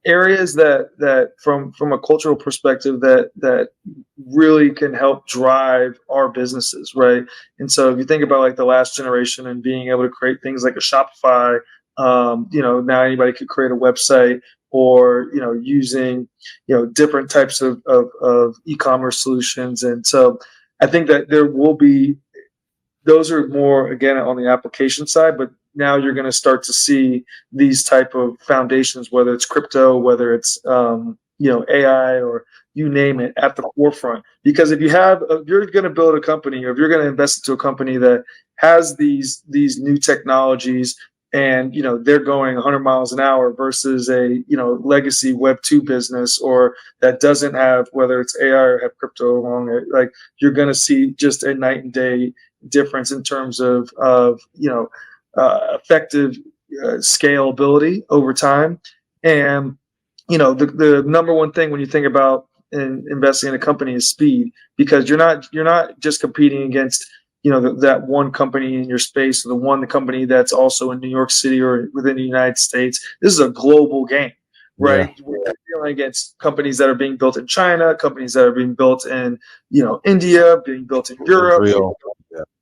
areas that from a cultural perspective that really can help drive our businesses, right? And so if you think about like the last generation and being able to create things like a Shopify, now anybody could create a website, or using different types of e-commerce solutions. And so I think that there will be, those are more again on the application side, but now you're going to start to see these type of foundations, whether it's crypto, whether it's AI, or you name it, at the forefront. Because if you're going to build a company, or if you're going to invest into a company that has these new technologies, and they're going 100 miles an hour versus a legacy Web 2 business, or that doesn't have, whether it's AI or have crypto along it, like you're going to see just a night and day difference in terms of effective scalability over time. And the number one thing when you think about investing in a company is speed, because you're not just competing against that one company in your space, or the company that's also in New York City or within the United States. This is a global game, right? Yeah. We're dealing against companies that are being built in China, companies that are being built in India, being built in Europe,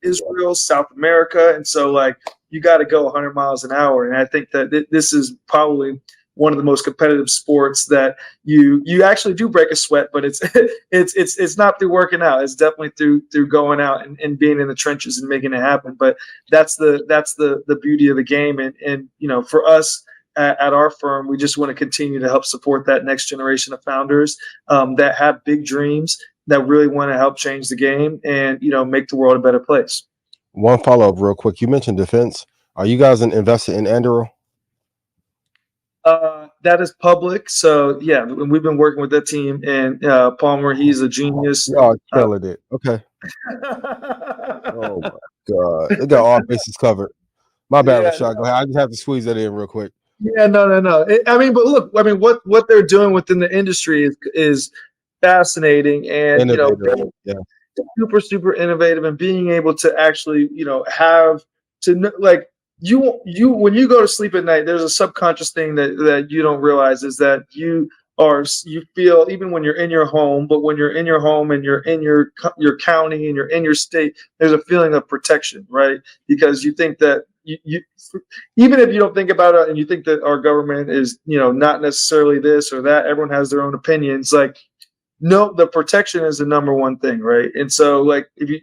Israel, South America. And so like you got to go 100 miles an hour. And I think that this is probably one of the most competitive sports that you actually do break a sweat, but it's not through working out. It's definitely through going out and being in the trenches and making it happen. But that's the beauty of the game. And for us at our firm, we just want to continue to help support that next generation of founders that have big dreams, that really want to help change the game and make the world a better place. One follow-up real quick. You mentioned defense. Are you guys invested in Anduril? That is public. So yeah, we've been working with that team, and Palmer, he's a genius. Oh, killing it. Okay. Oh my God. They got all bases covered. My bad, Rashad. Go ahead. I just have to squeeze that in real quick. Yeah, no. But look, what they're doing within the industry is fascinating, and super innovative, and being able to actually have to like you when you go to sleep at night, there's a subconscious thing that you don't realize, is that you feel, even when you're in your home, but when you're in your home and you're in your county and you're in your state, there's a feeling of protection, right? Because you think that you even if you don't think about it and you think that our government is not necessarily this or that, everyone has their own opinions. Like, no, the protection is the number one thing, right? And so like if you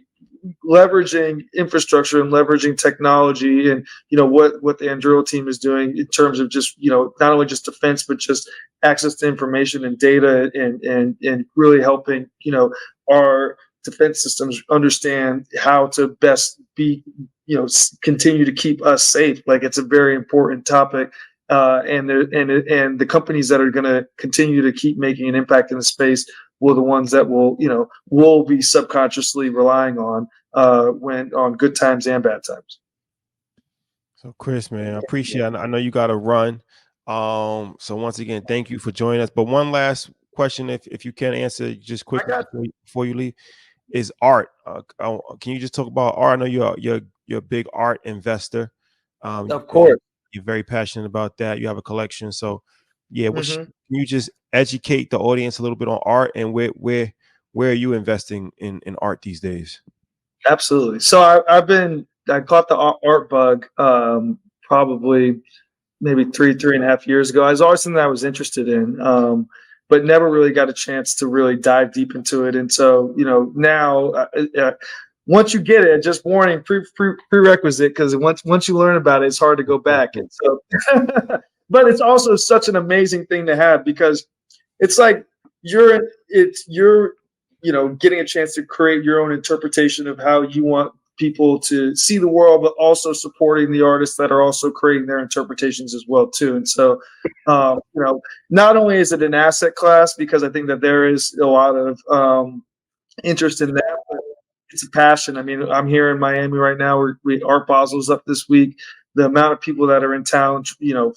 leveraging infrastructure and leveraging technology, and what the Anduril team is doing in terms of just not only just defense, but just access to information and data, and really helping our defense systems understand how to best be continue to keep us safe. Like, it's a very important topic, and the companies that are going to continue to keep making an impact in the space will the ones that will be subconsciously relying on when on good times and bad times. So Chris, man, I appreciate it. I know you got to run. So once again, thank you for joining us. But one last question, if you can answer just quickly before you leave, is art. Can you just talk about art? I know you're a big art investor. Of course. You're very passionate about that. You have a collection. So yeah, can you just educate the audience a little bit on art, and where are you investing in art these days? Absolutely. So I caught the art bug probably maybe 3.5 years ago. It was always something that I was interested in, but never really got a chance to really dive deep into it. And so now once you get it, just warning, prerequisite, because once you learn about it, it's hard to go back. And so, but it's also such an amazing thing to have, because it's like you're getting a chance to create your own interpretation of how you want people to see the world, but also supporting the artists that are also creating their interpretations as well too. And so, not only is it an asset class, because I think that there is a lot of interest in that, but it's a passion. I mean, I'm here in Miami right now. Art Basel's up this week. The amount of people that are in town,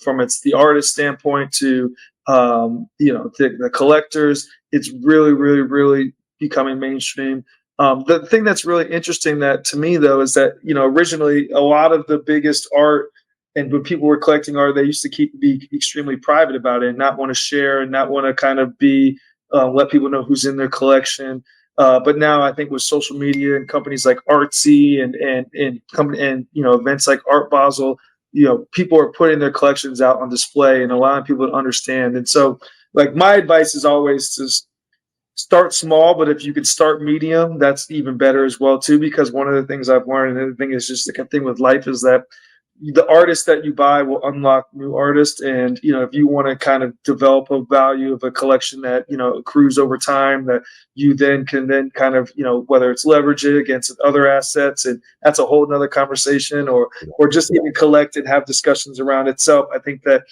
from the artist standpoint to the collectors, it's really, really, really becoming mainstream. The thing that's really interesting to me though is that originally a lot of the biggest art, and when people were collecting art, they used to be extremely private about it and not want to share and not want to kind of let people know who's in their collection. But now I think with social media and companies like Artsy and events like Art Basel, people are putting their collections out on display and allowing people to understand. And so, like, my advice is always to start small, but if you could start medium, that's even better as well too. Because one of the things I've learned, and the thing is just the thing with life, is that the artists that you buy will unlock new artists. And, if you want to kind of develop a value of a collection that, accrues over time, that you then can kind of, whether it's leverage it against other assets, and that's a whole nother conversation, or just even collect and have discussions around itself. I think that,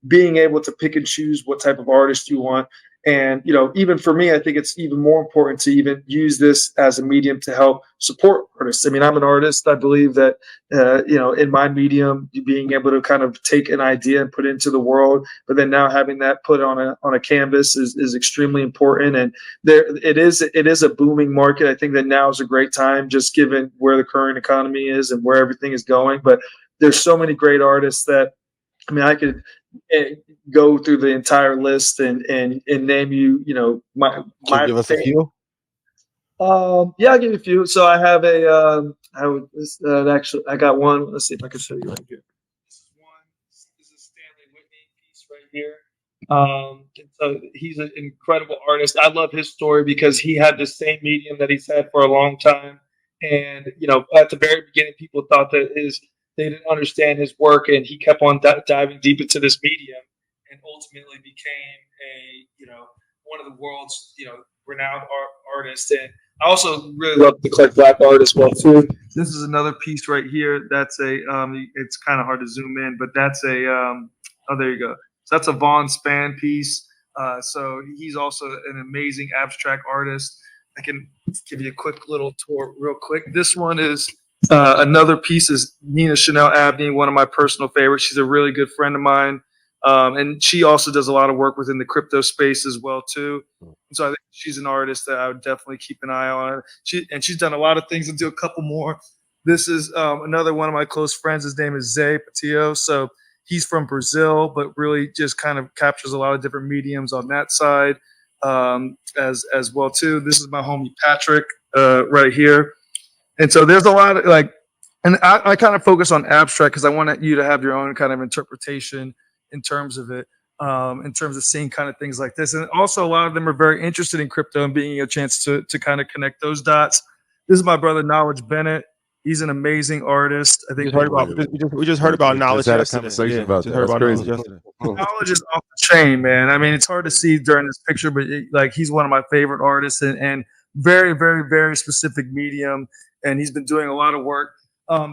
being able to pick and choose what type of artist you want. And, even for me, I think it's even more important to even use this as a medium to help support artists. I mean, I'm an artist. I believe that, in my medium, being able to kind of take an idea and put it into the world, but then now having that put on a canvas is extremely important. And it is a booming market. I think that now is a great time, just given where the current economy is and where everything is going. But there's so many great artists that, I mean, I could go through the entire list and name you, my give us a few. Yeah, I'll give you a few. So I have I got one. Let's see if I can show you right here. This is a Stanley Whitney piece right here. And so he's an incredible artist. I love his story because he had the same medium that he's had for a long time. And, at the very beginning, people thought that they didn't understand his work, and he kept on diving deep into this medium, and ultimately became one of the world's renowned artists. And I also really love to collect Black art as well too. This is another piece right here. That's it's kind of hard to zoom in, but that's there you go. So that's a Von Span piece. So he's also an amazing abstract artist. I can give you a quick little tour real quick. This one is another piece is Nina Chanel Abney, one of my personal favorites. She's a really good friend of mine. And she also does a lot of work within the crypto space as well too. And so I think she's an artist that I would definitely keep an eye on. She's done a lot of things, and do a couple more. This is another one of my close friends. His name is Zé Patillo. So he's from Brazil, but really just kind of captures a lot of different mediums on that side as well too. This is my homie Patrick right here. And so there's a lot of and I kind of focus on abstract because I want you to have your own kind of interpretation in terms of it, in terms of seeing kind of things like this. And also a lot of them are very interested in crypto and being a chance to kind of connect those dots. This is my brother, Knowledge Bennett. He's an amazing artist. I think we just heard about Knowledge. Had a conversation about that. That's crazy. Knowledge is off the chain, man. I mean, it's hard to see during this picture, but he's one of my favorite artists and very, very, very specific medium. And he's been doing a lot of work.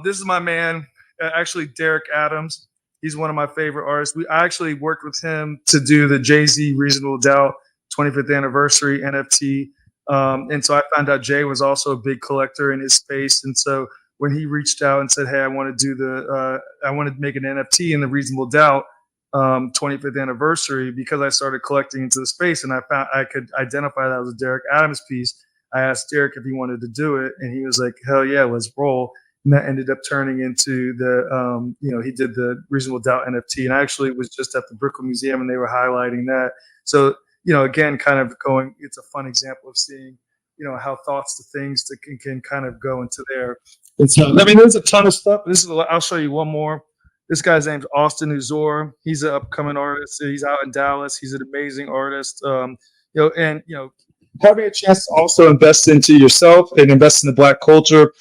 This is my man, actually Derek Adams. He's one of my favorite artists. I actually worked with him to do the Jay-Z Reasonable Doubt 25th anniversary NFT. And so I found out Jay was also a big collector in his space. And so when he reached out and said, hey, I want to make an NFT in the Reasonable Doubt 25th anniversary, because I started collecting into the space and I found I could identify that as a Derek Adams piece. I asked Derek if he wanted to do it, and he was like, hell yeah, let's roll. And that ended up turning into he did the Reasonable Doubt NFT. And I actually was just at the Brooklyn Museum and they were highlighting that. So, again, kind of it's a fun example of seeing, how thoughts to things can kind of go into there. And so, I mean, there's a ton of stuff. I'll show you one more. This guy's name's Austin Uzor. He's an upcoming artist. He's out in Dallas. He's an amazing artist. having a chance to also invest into yourself and invest in the Black culture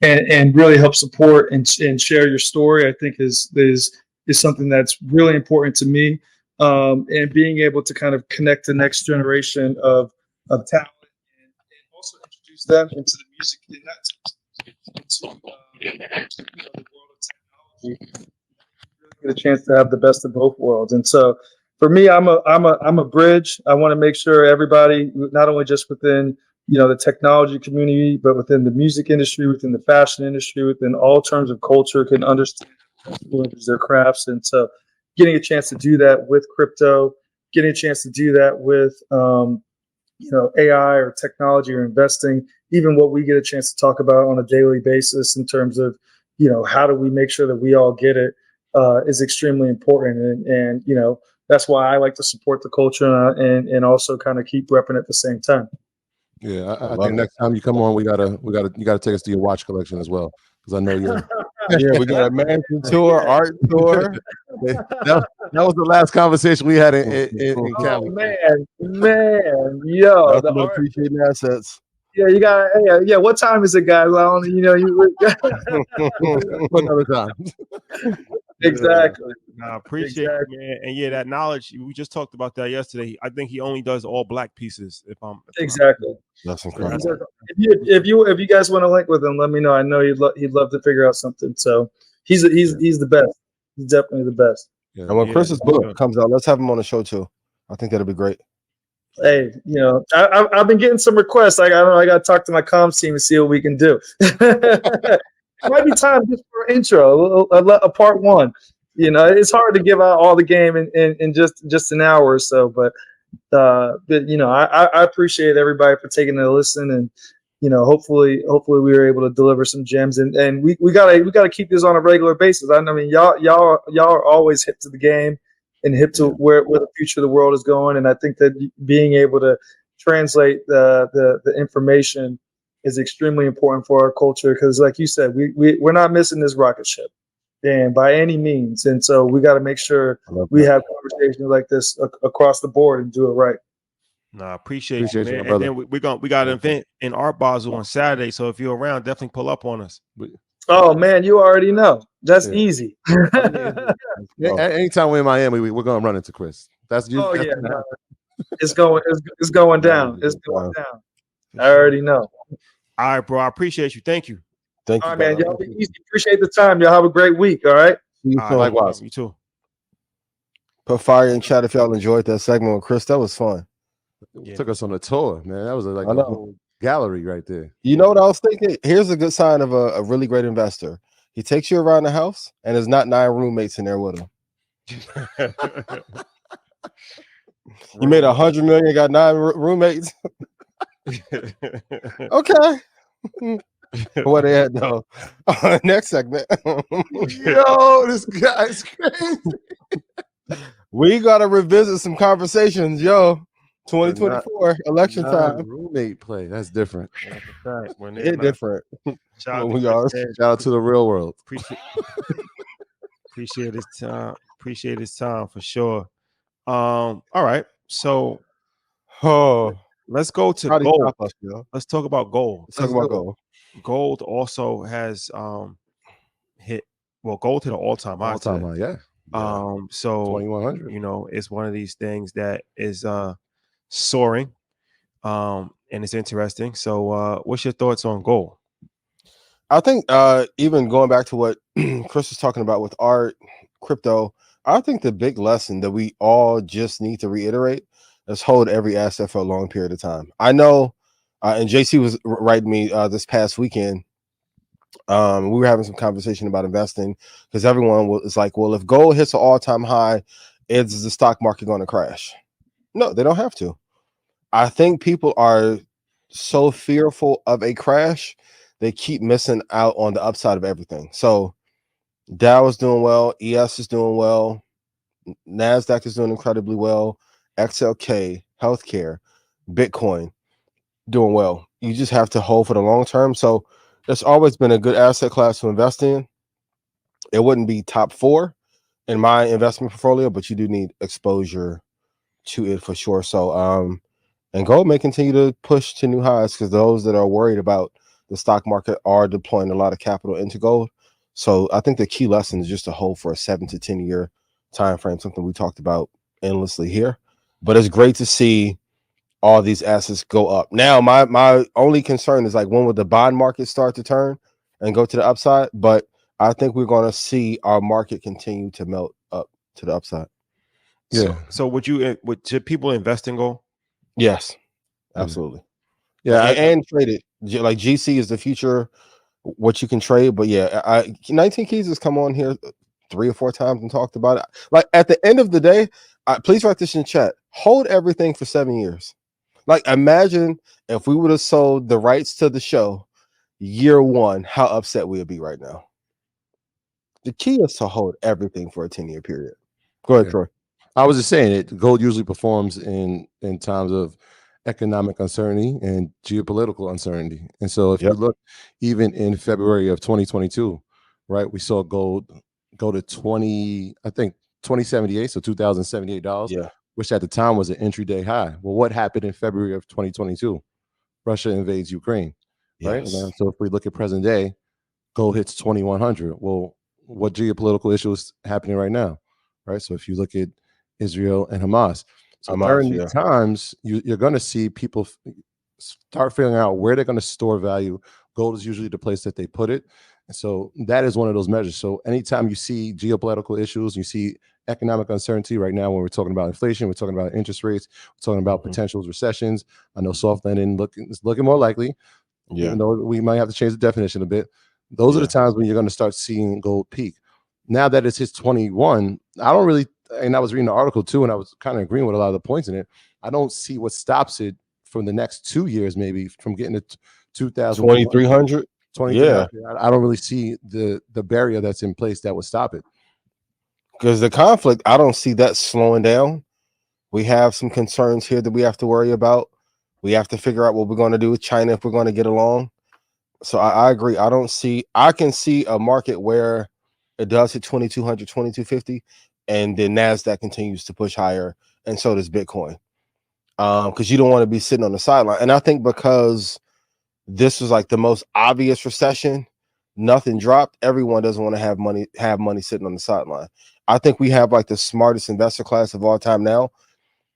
and really help support and share your story, I think is something that's really important to me. And being able to kind of connect the next generation of talent and also introduce them into the music and not into the world of technology. Really get a chance to have the best of both worlds. And so for me, I'm a bridge. I want to make sure everybody, not only just within the technology community, but within the music industry, within the fashion industry, within all terms of culture, can understand their crafts. And so getting a chance to do that with crypto, getting a chance to do that with AI or technology or investing, even what we get a chance to talk about on a daily basis in terms of how do we make sure that we all get it, is extremely important. And that's why I like to support the culture and also kind of keep repping at the same time. Yeah, I think next time you come on, you gotta take us to your watch collection as well, because I know you're. Yeah, we got a mansion tour, art tour. That was the last conversation we had in Cali. Man, yo, the art, appreciating assets. Yeah, you got. Yeah, what time is it, guys? I don't, another time. Exactly. I appreciate it, man. And yeah, that knowledge, we just talked about that yesterday. I think he only does all Black pieces. Exactly. That's incredible. If you guys want to link with him, let me know. I know he'd love to figure out something. So he's the best. He's definitely the best. Yeah. And when Chris's book comes out, let's have him on the show too. I think that'll be great. Hey, I've been getting some requests. I got to talk to my comms team and see what we can do. It might be time just for an intro, a part one. It's hard to give out all the game in just an hour or so, but I appreciate everybody for taking a listen, and hopefully we were able to deliver some gems, and we gotta keep this on a regular basis. I mean, y'all are always hip to the game and hip to where the future of the world is going, and I think that being able to translate the information is extremely important for our culture, because like you said, we're not missing this rocket ship, and by any means. And so we got to make sure we have conversations like this across the board and do it right. No, I appreciate you, man. And then we got an event in Art Basel on Saturday, so if you're around, definitely pull up on us. Oh man, you already know. That's easy. Anytime we're in Miami, we're gonna run into Chris. That's you. Oh yeah, no. It's going down. It's going down. I already know. All right, bro. I appreciate you. Thank you. Thank you. All right, man. Y'all be easy. Appreciate the time. Y'all have a great week. All right. Likewise. You too. Put fire in chat if y'all enjoyed that segment with Chris. That was fun. Took us on a tour, man. That was like a whole gallery right there. You know what I was thinking? Here's a good sign of a really great investor. He takes you around the house, and there's not 9 roommates in there with him. You made $100 million, got 9 roommates. Okay. What they had though. Next segment. Yo, this guy's crazy. We gotta revisit some conversations, yo. 2024 election time. Roommate play. That's different. It's different. Shout out to the real world. Appreciate his time. Appreciate his time for sure. All right. So let's go to gold. Let's talk about gold. Gold also has hit gold hit an all-time high. Yeah. So 2100. it's one of these things that is soaring, and it's interesting. So what's your thoughts on gold? I think even going back to what Chris was talking about with art, crypto, I think the big lesson that we all just need to reiterate is hold every asset for a long period of time. I know, and JC was writing me this past weekend. We were having some conversation about investing, because everyone was like, well, if gold hits an all-time high, is the stock market going to crash? No, they don't have to. I think people are so fearful of a crash, they keep missing out on the upside of everything. So Dow is doing well, ES is doing well, NASDAQ is doing incredibly well, XLK, healthcare, Bitcoin doing well. You just have to hold for the long term. So it's always been a good asset class to invest in. It wouldn't be top 4 in my investment portfolio, but you do need exposure to it for sure. So And gold may continue to push to new highs because those that are worried about the stock market are deploying a lot of capital into gold. So I think the key lesson is just to hold for a 7 to 10 year time frame, something we talked about endlessly here. But it's great to see all these assets go up. Now, my only concern is like, when will the bond market start to turn and go to the upside? But I think we're going to see our market continue to melt up to the upside. Yeah. So should people invest in gold? Yes, absolutely. Yeah, and trade it. Like GC is the future, what you can trade. But yeah, 19 Keys has come on here 3 or 4 times and talked about it. Like, at the end of the day, please write this in chat. Hold everything for 7 years. Like, imagine if we would have sold the rights to the show year 1, how upset we would be right now. The key is to hold everything for a 10-year period. Go ahead, Troy. I was just saying it. Gold usually performs in times of economic uncertainty and geopolitical uncertainty. And so if you look, even in February of 2022, right, we saw gold go to 2078, so $2,078, which at the time was an intraday high. Well, what happened in February of 2022? Russia invades Ukraine, right? And so if we look at present day, gold hits 2100. Well, what geopolitical issue is happening right now, right? So if you look at Israel and Hamas, so during these times, you're going to see people start figuring out where they're going to store value. Gold is usually the place that they put it. And so that is one of those measures. So anytime you see geopolitical issues, you see economic uncertainty right now, when we're talking about inflation, we're talking about interest rates, we're talking about potential recessions. I know soft landing is looking more likely, even though we might have to change the definition a bit. Those are the times when you're going to start seeing gold peak. Now that it's hit 21, I don't really, and I was reading the article too, and I was kind of agreeing with a lot of the points in it. I don't see what stops it from the next 2 years, maybe from getting to 2,300. Yeah, I don't really see the barrier that's in place that would stop it. Because the conflict, I don't see that slowing down. We have some concerns here that we have to worry about. We have to figure out what we're going to do with China if we're going to get along. So I agree. I can see a market where it does hit 2,200, 2,250, and then NASDAQ continues to push higher, and so does Bitcoin. Because you don't want to be sitting on the sideline. And I think because this was like the most obvious recession, nothing dropped. Everyone doesn't want to have money sitting on the sideline. I think we have like the smartest investor class of all time now.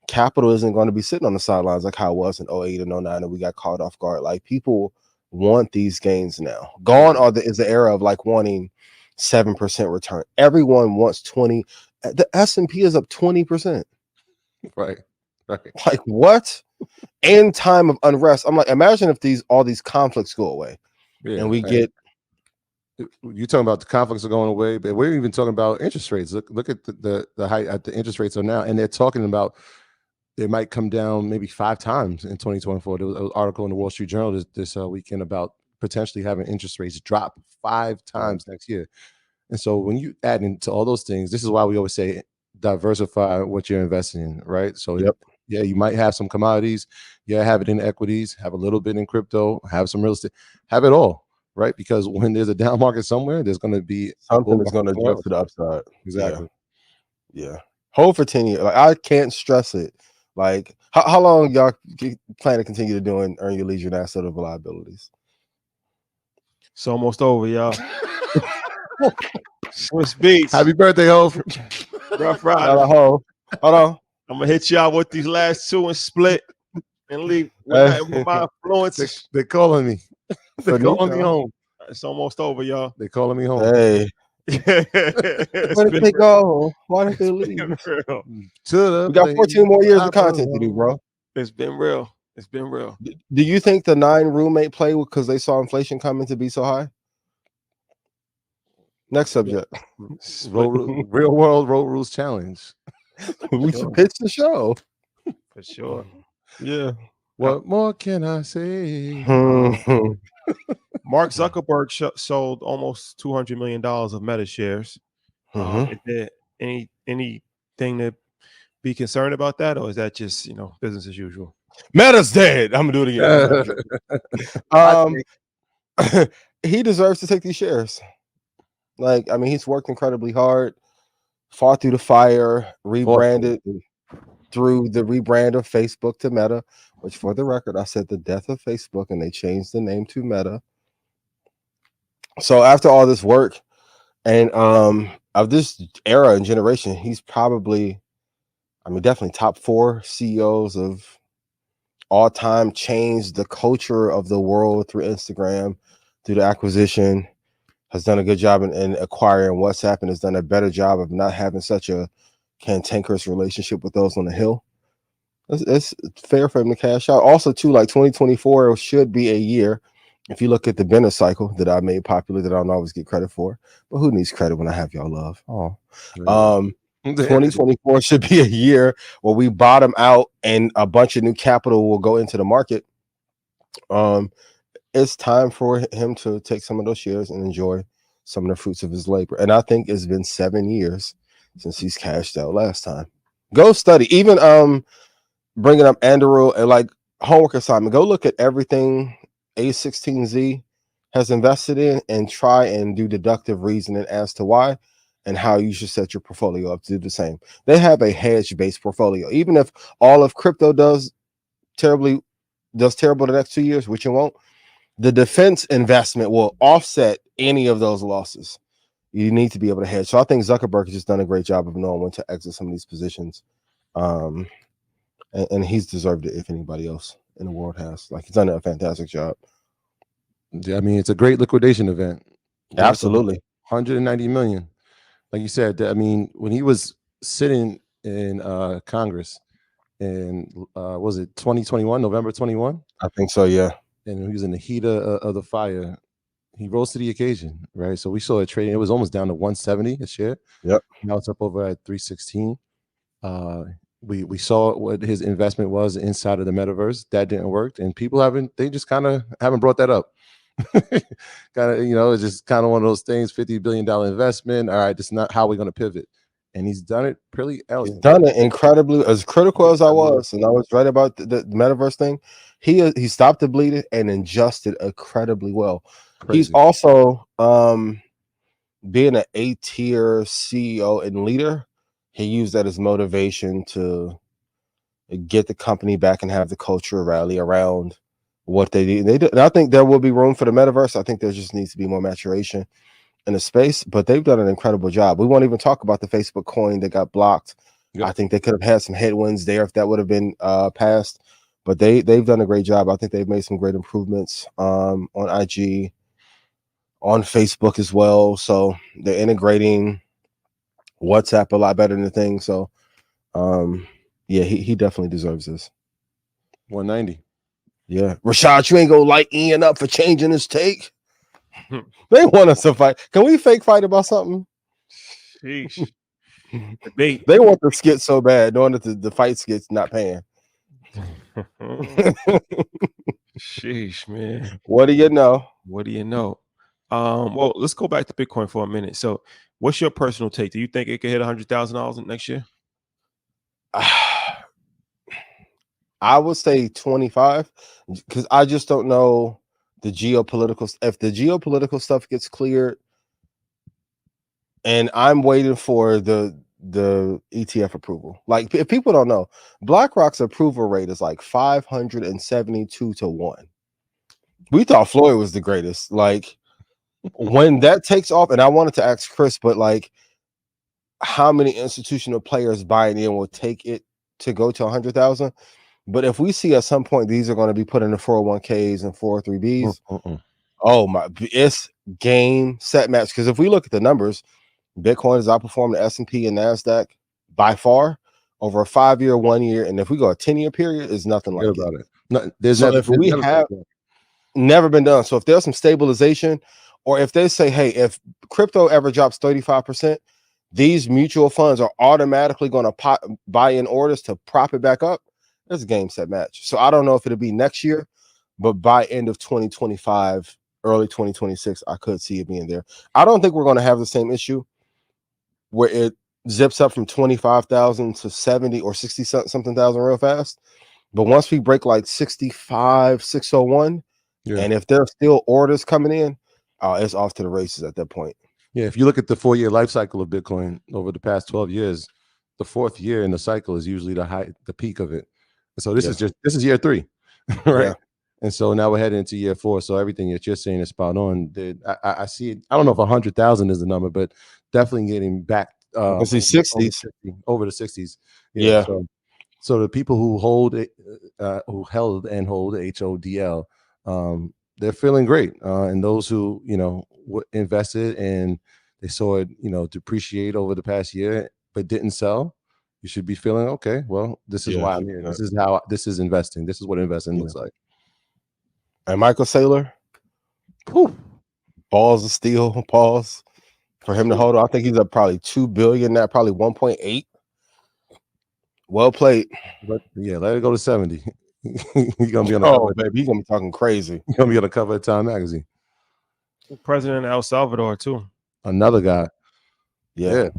Capital isn't going to be sitting on the sidelines like how it was in 08 and 09, and we got caught off guard. Like, people want these gains now. Gone is the era of like wanting 7% return. Everyone wants 20. The S&P is up 20%. Right. Like, what? In time of unrest, I'm like, imagine if all these conflicts go away, and we get. You're talking about the conflicts are going away, but we're even talking about interest rates. Look at the height at the interest rates are now, and they're talking about they might come down maybe 5 times in 2024. There was an article in the Wall Street Journal this weekend about potentially having interest rates drop 5 times next year. And so when you add into all those things, this is why we always say diversify what you're investing in, right? So yeah, you might have some commodities, have it in equities, have a little bit in crypto, have some real estate, have it all, right? Because when there's a down market somewhere, there's going to be something that's going to jump to the upside. Exactly. Yeah. Hold for 10 years. Like, I can't stress it. Like, how long y'all plan to continue to do and earn your leisure and asset of liabilities? It's almost over, y'all. Swiss Beats. Happy birthday, Hov. Rough Rider. Hold on. I'm gonna hit y'all with these last 2 and split and leave with my influence. They're calling me. They're calling me home. It's almost over, y'all. They're calling me home. Hey. Where did they go? Why did they leave? We got 14 more years of content to do, bro. It's been real. It's been real. Do you think the 9 roommate play because they saw inflation coming to be so high? Next subject. Real world road rules challenge. We should pitch the show. For sure. Yeah. What more can I say? Mark Zuckerberg sold almost $200 million of Meta shares. Is there anything to be concerned about that, or is that just business as usual? Meta's dead. I'm gonna do it again. He deserves to take these shares. Like, I mean, he's worked incredibly hard, fought through the fire, rebranded. through the rebrand of Facebook to Meta, which for the record, I said the death of Facebook and they changed the name to Meta. So after all this work and of this era and generation, he's probably, I mean, definitely top 4 CEOs of all time, changed the culture of the world through Instagram, through the acquisition, has done a good job in acquiring WhatsApp, and has done a better job of not having such a cantankerous relationship with those on the hill. It's fair for him to cash out. Also, too, like 2024 should be a year. If you look at the Bennett cycle that I made popular, that I don't always get credit for, but who needs credit when I have y'all love? Oh, 2024 should be a year where we bottom out and a bunch of new capital will go into the market. It's time for him to take some of those shares and enjoy some of the fruits of his labor. And I think it's been 7 years since he's cashed out last time. Go study. Even bringing up Andrew, like homework assignment, go look at everything A16Z has invested in and try and do deductive reasoning as to why and how you should set your portfolio up to do the same. They have a hedge-based portfolio. Even if all of crypto does terrible the next 2 years, which it won't, the defense investment will offset any of those losses. You need to be able to hedge. So I think Zuckerberg has just done a great job of knowing when to exit some of these positions. And he's deserved it if anybody else in the world has. Like, he's done a fantastic job. Yeah, I mean, it's a great liquidation event. Absolutely. 190 million. Like you said, I mean, when he was sitting in Congress in, was it 2021, November 21? I think so, yeah. And he was in the heat of the fire. He rose to the occasion, right? So we saw it trading. It was almost down to 170 a share. Yep. Now it's up over at 316. We saw what his investment was inside of the metaverse. That didn't work, and people haven't brought that up. It's just kind of one of those things. $50 billion investment. All right, this is not how we're going to pivot, and he's done it pretty elegantly. He's done it incredibly. As critical as I was, and I was right about the metaverse thing, he stopped the bleeding and adjusted incredibly well. Crazy. He's also being an A-tier CEO and leader. He used that as motivation to get the company back and have the culture rally around what they do. And I think there will be room for the metaverse. I think there just needs to be more maturation in the space, but they've done an incredible job. We won't even talk about the Facebook coin that got blocked. Yep. I think they could have had some headwinds there if that would have been passed, but they've done a great job. I think they've made some great improvements on IG, on Facebook as well. So they're integrating WhatsApp a lot better than the thing. So yeah, he definitely deserves this. 190. Yeah. Rashad, you ain't gonna light Ian up for changing his take. They want us to fight. Can we fake fight about something? Sheesh. Debate. They want the skit so bad, knowing that the fight skit's not paying. Sheesh, man. What do you know? What do you know? Well, let's go back to Bitcoin for a minute. So what's your personal take? Do you think it could hit $100,000 next year? I would say 25, because I just don't know the geopolitical. If the geopolitical stuff gets cleared, and I'm waiting for the ETF approval. Like, if people don't know, BlackRock's approval rate is like 572 to 1. We thought Floyd was the greatest. Like, when that takes off, and I wanted to ask Chris, but like, how many institutional players buying in will take it to go to 100,000? But if we see at some point these are going to be put in the 401ks and 403bs, oh my, it's game, set, match. Because if we look at the numbers, Bitcoin has outperformed the S&P and NASDAQ by far over a 5-year, 1 year. And if we go a 10-year period, it's nothing like about it. No, never been done. So if there's some stabilization, or if they say, hey, if crypto ever drops 35%, these mutual funds are automatically going to buy in orders to prop it back up. It's a game, set, match. So I don't know if it'll be next year, but by end of 2025, early 2026, I could see it being there. I don't think we're going to have the same issue where it zips up from 25,000 to 70 or 60 something thousand real fast. But once we break like 65, 601, and if there's still orders coming in, it's off to the races at that point. Yeah, if you look at the 4-year life cycle of Bitcoin over the past 12 years, the fourth year in the cycle is usually the peak of it. So this is year 3, right? Yeah. And so now we're heading into year 4. So everything that you're saying is spot on. I see it. I don't know if 100,000 is the number, but definitely getting back. I see 60s over the 60s. Yeah. So the people who hold it, who held and hold HODL, they're feeling great. And those who invested and they saw it depreciate over the past year but didn't sell, you should be feeling okay. Well, this is why I'm here. This is how this is investing. This is what investing looks like. And Michael Saylor, balls of steel, pause for him to hold on. I think he's up probably 2 billion now, probably 1.8. Well played. But yeah, let it go to 70. He's gonna be on the cover. Baby, he's gonna be talking crazy. He's gonna be on the cover of Time magazine. President of El Salvador too. Another guy. Yeah.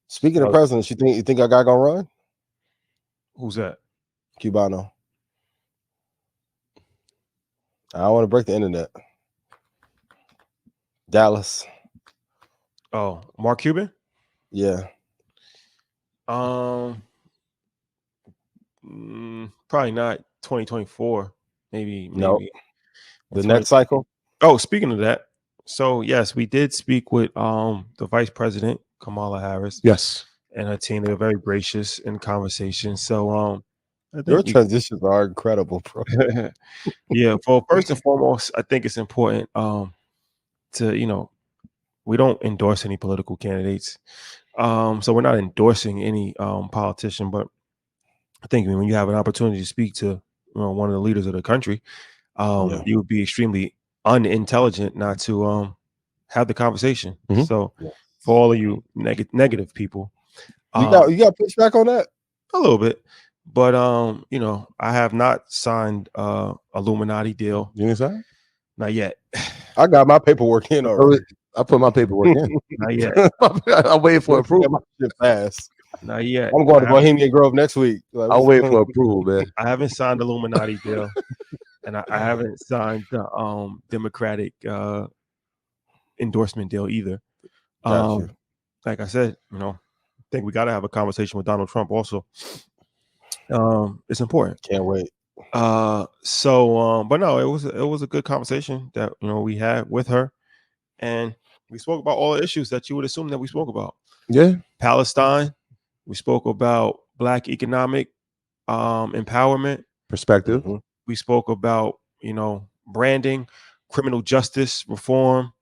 Speaking of presidents, you think our guy gonna run? Who's that? Cubano. I don't want to break the internet. Dallas. Oh, Mark Cuban? Yeah. Probably not 2024. Maybe. No. The next cycle. Oh, speaking of that, so yes, we did speak with the Vice President Kamala Harris. Yes, and her team. They were very gracious in conversation. So your transitions are incredible, bro. Yeah. Well, first and foremost, I think it's important to we don't endorse any political candidates. So we're not endorsing any politician, but I think when you have an opportunity to speak to one of the leaders of the country, you would be extremely unintelligent not to have the conversation. Mm-hmm. So for all of you negative people, you got pushback on that a little bit, but I have not signed Illuminati deal. You didn't sign? Not yet. I got my paperwork in already. I put my paperwork in. Not yet. I'm waiting for approval. Fast. Not yet. I'm going to Bohemian Grove next week. I'll wait for approval, man. I haven't signed the Illuminati deal, and I haven't signed the Democratic endorsement deal either. Like I said, I think we got to have a conversation with Donald Trump also. It's important. Can't wait. But no, it was a good conversation that we had with her, and we spoke about all the issues that you would assume that we spoke about. Yeah, Palestine. We spoke about Black economic empowerment perspective. Mm-hmm. We spoke about branding, criminal justice reform,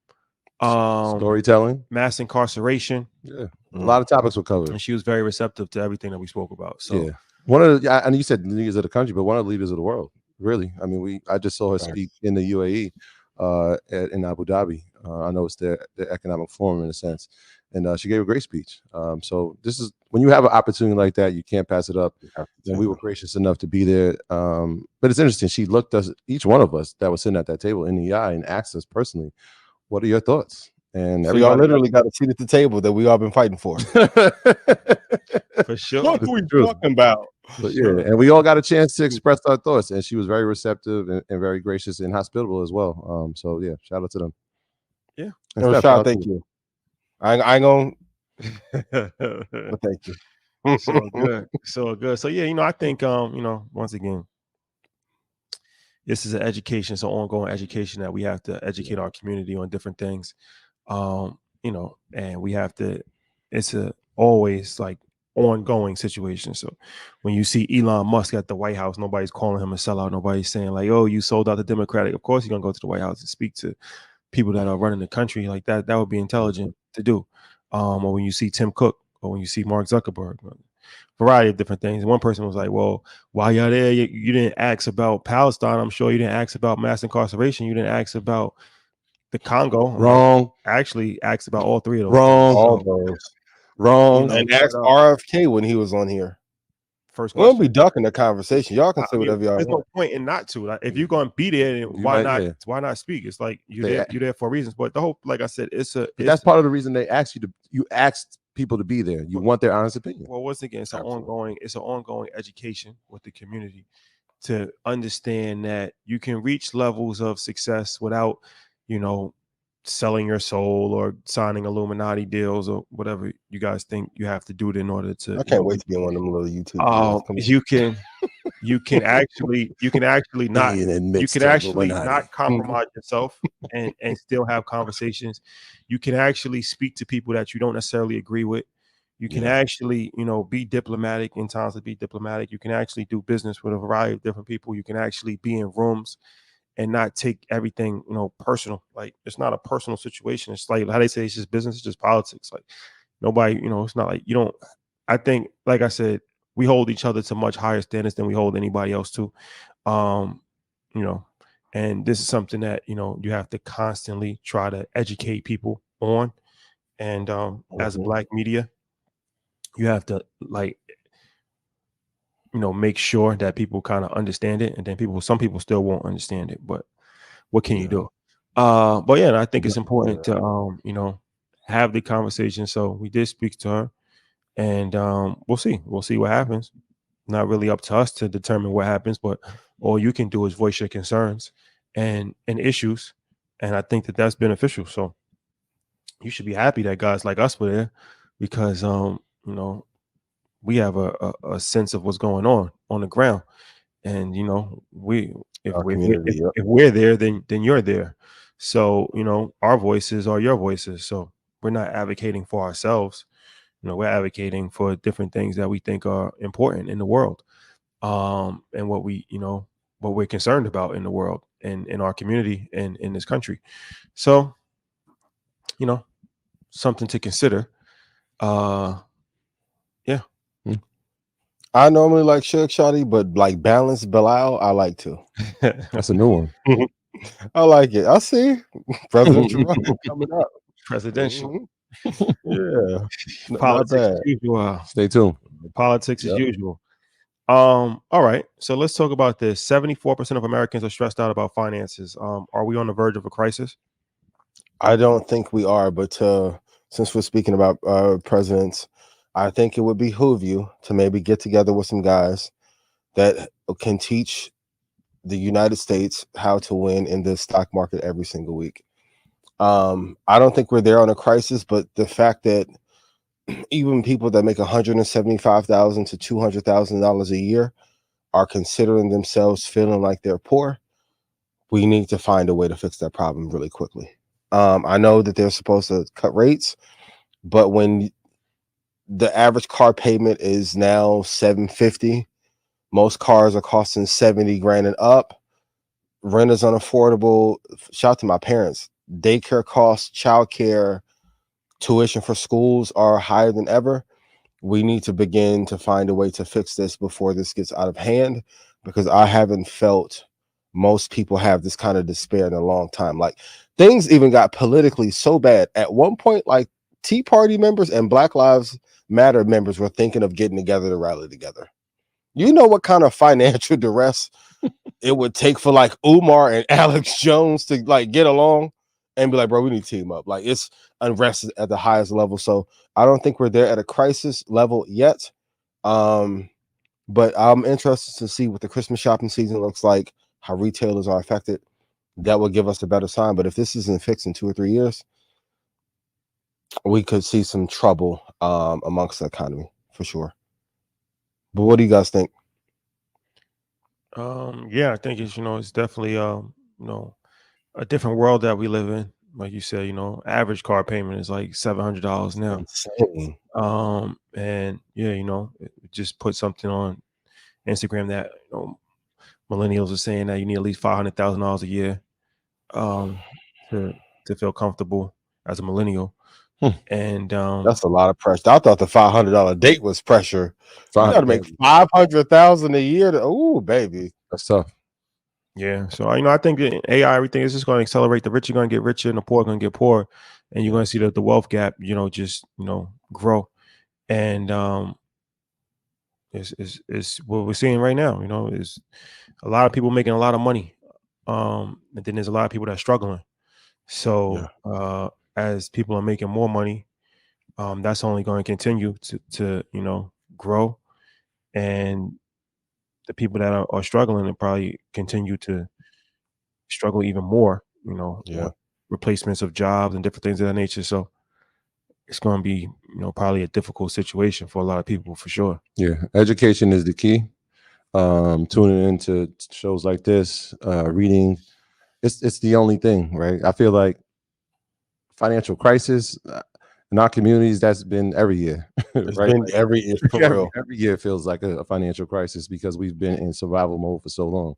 storytelling, mass incarceration. Yeah, a lot of topics were covered, and she was very receptive to everything that we spoke about. So yeah. One of the, and you said the leaders of the country, but one of the leaders of the world, really. I mean, I just saw her speak in the UAE, in Abu Dhabi. I know it's their economic forum in a sense, and she gave a great speech. So this is when you have an opportunity like that, you can't pass it up. And we were gracious enough to be there. But it's interesting. She looked us, each one of us that was sitting at that table, in the eye and asked us personally, "What are your thoughts?" And so y'all literally got a seat at the table that we all been fighting for. For sure. What are we talking about? But yeah, and we all got a chance to express our thoughts, and she was very receptive and very gracious and hospitable as well. So yeah, shout out to them. Yeah, Rashad, thank you. I ain't gonna. But thank you. So good. So yeah, I think once again, this is an education. It's an ongoing education that we have to educate our community on different things. And we have to. It's always like ongoing situation. So when you see Elon Musk at the White House, nobody's calling him a sellout. Nobody's saying like, "Oh, you sold out the Democratic." Of course, you're gonna go to the White House and speak to people that are running the country like that. That would be intelligent to do. Or when you see Tim Cook, or when you see Mark Zuckerberg, variety of different things. And one person was like, "Well, while you're there, you didn't ask about Palestine. I'm sure you didn't ask about mass incarceration. You didn't ask about the Congo." Wrong. I actually asked about all three of those. Wrong. All those. Wrong. And asked RFK when he was on here. First question. We'll be ducking the conversation. Y'all can say whatever y'all want. There's no point in not to. Like, if you're going to be there, why not speak? It's like you're there for reasons. But the whole, like I said, that's part of the reason they asked you asked people to be there. You want their honest opinion. Well, once again, it's an ongoing education with the community to understand that you can reach levels of success without, selling your soul or signing Illuminati deals or whatever you guys think you have to do in order to. I can't wait to be on one of them little YouTube videos. You can actually not compromise yourself and still have conversations. You can actually speak to people that you don't necessarily agree with. You can actually, be diplomatic in times to be diplomatic. You can actually do business with a variety of different people. You can actually be in rooms and not take everything, personal. Like, it's not a personal situation. It's like how they say it's just business, it's just politics. Like, nobody, it's not like you don't. I think, like I said, we hold each other to much higher standards than we hold anybody else to. And this is something that, you have to constantly try to educate people on. And as a Black media, you have to make sure that people kind of understand it. And then some people still won't understand it, but what can you do? But yeah, I think it's important to, have the conversation. So we did speak to her, and we'll see what happens. Not really up to us to determine what happens, but all you can do is voice your concerns and issues. And I think that that's beneficial. So you should be happy that guys like us were there, because, we have a sense of what's going on the ground. And, if we're there, then you're there. So, our voices are your voices. So we're not advocating for ourselves. We're advocating for different things that we think are important in the world, and what we're concerned about in the world and in our community and in this country. So, something to consider. I normally like Suge Shotty, but like Balanced Bilal, I like to. That's a new one. I like it. I see presidential coming up. Presidential. Yeah. Politics as usual. Stay tuned. Politics as usual. All right. So let's talk about this. 74% of Americans are stressed out about finances. Are we on the verge of a crisis? I don't think we are, but since we're speaking about presidents, I think it would behoove you to maybe get together with some guys that can teach the United States how to win in the stock market every single week. I don't think we're there on a crisis, but the fact that even people that make $175,000 to $200,000 a year are considering themselves feeling like they're poor, we need to find a way to fix that problem really quickly. I know that they're supposed to cut rates, but when the average car payment is now $750, most cars are costing $70,000 and up. Rent is unaffordable. Shout out to my parents. Daycare costs, childcare, tuition for schools are higher than ever. We need to begin to find a way to fix this before this gets out of hand, because I haven't felt most people have this kind of despair in a long time. Like, things even got politically so bad at one point, like Tea Party members and Black Lives Matter members were thinking of getting together to rally together. You know what kind of financial duress it would take for like Umar and Alex Jones to like get along and be like, bro, we need to team up. Like, it's unrest at the highest level. So I don't think we're there at a crisis level yet. But I'm interested to see what the Christmas shopping season looks like, how retailers are affected. That will give us a better sign. But if this isn't fixed in 2 or 3 years, we could see some trouble amongst the economy for sure. But what do you guys think? I think it's definitely a different world that we live in. Like you said, average car payment is like $700 now. Insane. And just put something on Instagram that millennials are saying that you need at least $500,000 a year to feel comfortable as a millennial. And that's a lot of pressure. I thought the $500 date was pressure. You got to make $500,000 a year. Oh, baby, that's tough. Yeah, so I think that AI, everything is just going to accelerate. The rich are going to get richer, and the poor are going to get poorer, and you're going to see that the wealth gap, just grow. And is what we're seeing right now. Is a lot of people making a lot of money, and then there's a lot of people that are struggling. So as people are making more money, that's only going to continue to grow, and the people that are struggling will probably continue to struggle even more, replacements of jobs and different things of that nature. So it's going to be, probably a difficult situation for a lot of people for sure. Yeah, education is the key. Tuning into shows like this, reading, it's the only thing, right? I feel like financial crisis in our communities, that's been every year. It's right? been every year for real. Every year feels like a financial crisis because we've been in survival mode for so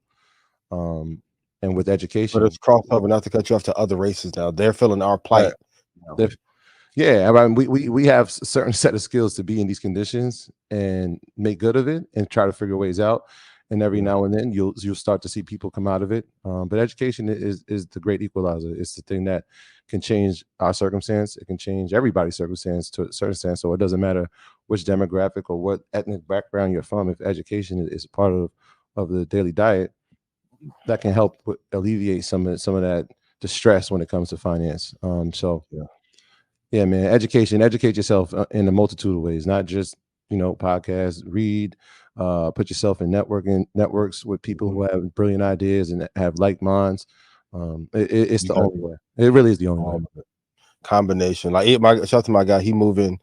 long. And with education, but it's crossover, not to cut you off, to other races now. They're feeling our plight. Yeah, I mean, we have a certain set of skills to be in these conditions and make good of it and try to figure ways out. And every now and then you'll start to see people come out of it. But education is the great equalizer. It's the thing that can change our circumstance. It can change everybody's circumstance to a certain extent. So it doesn't matter which demographic or what ethnic background you're from. If education is a part of the daily diet, that can help alleviate some of that distress when it comes to finance. Yeah, man, educate yourself in a multitude of ways, not just, podcasts, read, put yourself in networks with people who have brilliant ideas and have like minds. It's the only way. It really is the only way. Combination. Like shout out to my guy, he moving,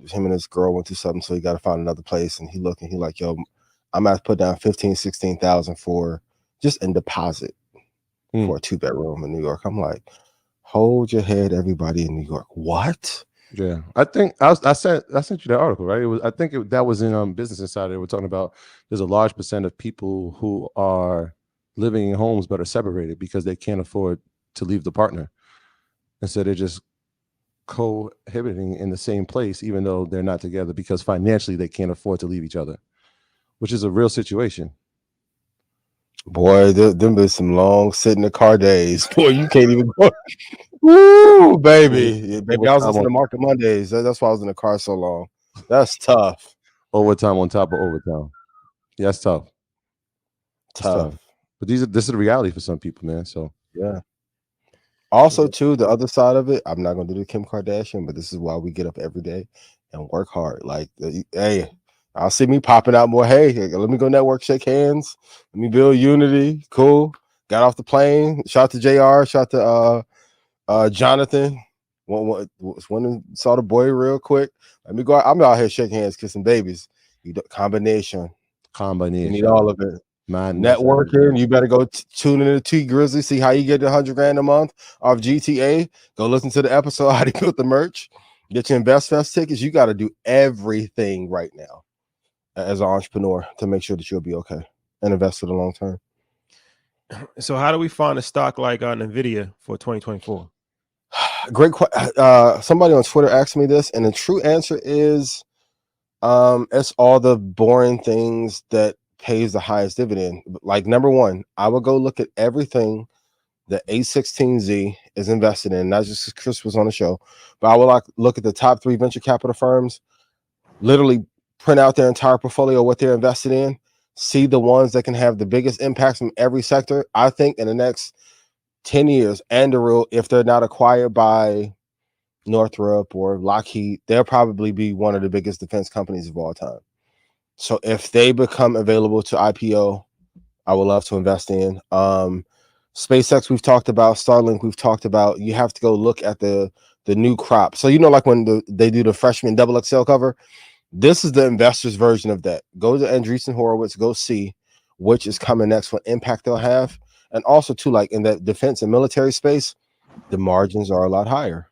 him and his girl went to something, so he got to find another place. And he like, yo, I'm gonna have to put down 16,000 for just in deposit for a 2-bedroom in New York. I'm like, hold your head, everybody in New York. What? Yeah, I think I sent you that article, right? That was in Business Insider. They were talking about there's a large percent of people who are living in homes but are separated because they can't afford to leave the partner, and so they're just cohabiting in the same place even though they're not together because financially they can't afford to leave each other, which is a real situation. Boy, them been some long sit in the car days. Boy, you can't even go. Woo, baby. Yeah, baby, I was listening to Market Mondays. That's why I was in the car so long. That's tough. Overtime on top of overtime. Yeah, that's tough. Tough. But this is the reality for some people, man. So yeah. Also, too, the other side of it, I'm not gonna do the Kim Kardashian, but this is why we get up every day and work hard. Like, hey, I'll see me popping out more. Hey, let me go network, shake hands. Let me build unity. Cool. Got off the plane. Shout to JR. Shout to Jonathan. One saw the boy real quick. Let me go. I'm out here shaking hands, kissing babies. Combination. You need all of it. Networking. You better go tune into T Grizzly. See how you get $100,000 a month off GTA. Go listen to the episode how to build the merch. Get your InvestFest tickets. You got to do everything right now as an entrepreneur to make sure that you'll be okay and invest for the long term. So how do we find a stock like NVDA for 2024? Great question. Somebody on Twitter asked me this, and the true answer is it's all the boring things that pays the highest dividend. Like, number one, I would go look at everything that A16Z is invested in, not just because Chris was on the show, but I would look at the top 3 venture capital firms, literally print out their entire portfolio, what they're invested in, see the ones that can have the biggest impacts from every sector. I think in the next 10 years, Anduril, if they're not acquired by Northrop or Lockheed, they'll probably be one of the biggest defense companies of all time. So if they become available to IPO, I would love to invest in. SpaceX, we've talked about. Starlink, we've talked about. You have to go look at the new crop. So, like when they do the freshman XXL cover, this is the investors version of that. Go to Andreessen Horowitz, go see which is coming next, what impact they'll have. And also, too, like in that defense and military space, the margins are a lot higher,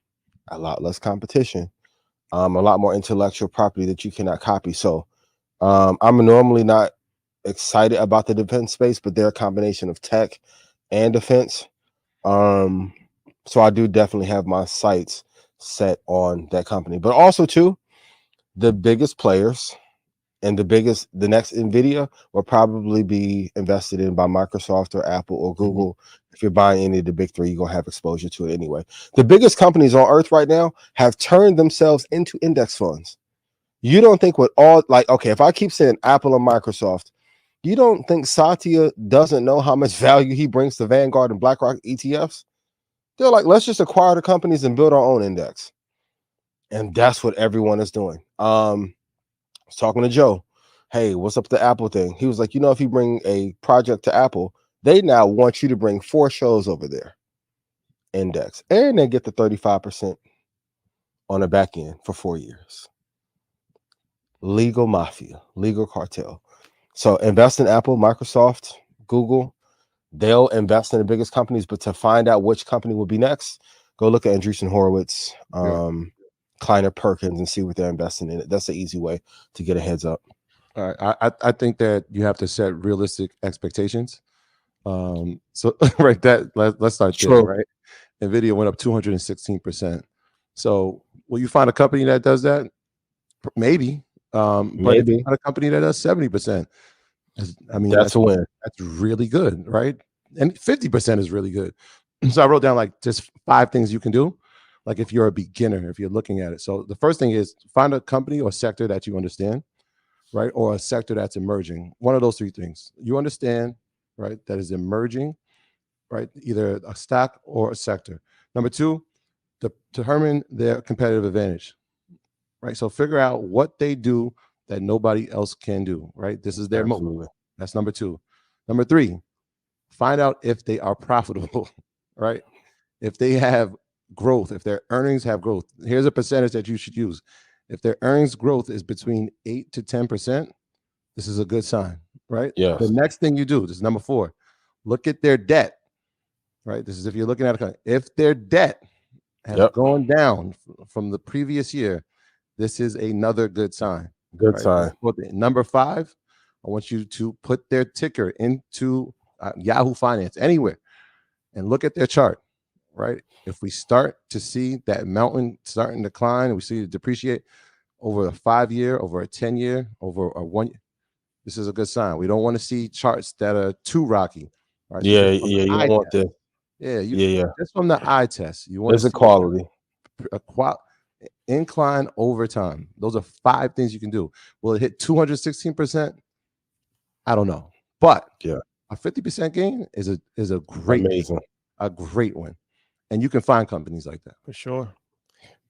a lot less competition, a lot more intellectual property that you cannot copy. So I'm normally not excited about the defense space, but they're a combination of tech and defense. So I do definitely have my sights set on that company. But also, too, the biggest players and the next NVIDIA will probably be invested in by Microsoft or Apple or Google. If you're buying any of the big 3, you're going to have exposure to it anyway. The biggest companies on earth right now have turned themselves into index funds. You don't think if I keep saying Apple and Microsoft, you don't think Satya doesn't know how much value he brings to Vanguard and BlackRock ETFs? They're like, let's just acquire the companies and build our own index. And that's what everyone is doing. I was talking to Joe. Hey, what's up with the Apple thing? He was like, if you bring a project to Apple, they now want you to bring 4 shows over there. index, and then get the 35% on the back end for 4 years. Legal mafia, legal cartel. So invest in Apple, Microsoft, Google. They'll invest in the biggest companies, but to find out which company will be next, go look at Andreessen Horowitz, Kleiner Perkins, and see what they're investing in. That's the easy way to get a heads up. All right. I think that you have to set realistic expectations. So right, let's start there, right? NVIDIA went up 216%. So will you find a company that does that? Maybe. But if you find a company that does 70%, I mean, that's a win. That's really good, right? And 50% is really good. So I wrote down like just 5 things you can do. Like if you're a beginner, if you're looking at it. So the first thing is find a company or sector that you understand, right? Or a sector that's emerging. One of those 3 things you understand, right? That is emerging, right? Either a stock or a sector. Number 2, determine their competitive advantage, right? So figure out what they do that nobody else can do, right? This is their moat. That's number 2. Number 3, find out if they are profitable, right? If they have growth, if their earnings have growth. Here's a percentage that you should use. If their earnings growth is between 8 to 10%, this is a good sign, right? Yeah. The next thing you do, this is number 4, look at their debt, right? This is if you're looking at a company. If their debt has gone down from the previous year, this is another good sign. Good sign. Number 5, I want you to put their ticker into Yahoo Finance, anywhere, and look at their chart, right? If we start to see that mountain starting to decline, we see it depreciate over a 5-year, over a 10-year, over a 1 year, this is a good sign. We don't want to see charts that are too rocky. Right? Yeah, you don't want this. Yeah. Just from the eye test, you want there's a quality. Incline over time. Those are 5 things you can do. Will it hit 216%? I don't know, but a 50% gain is a great, amazing, a great win, and you can find companies like that for sure.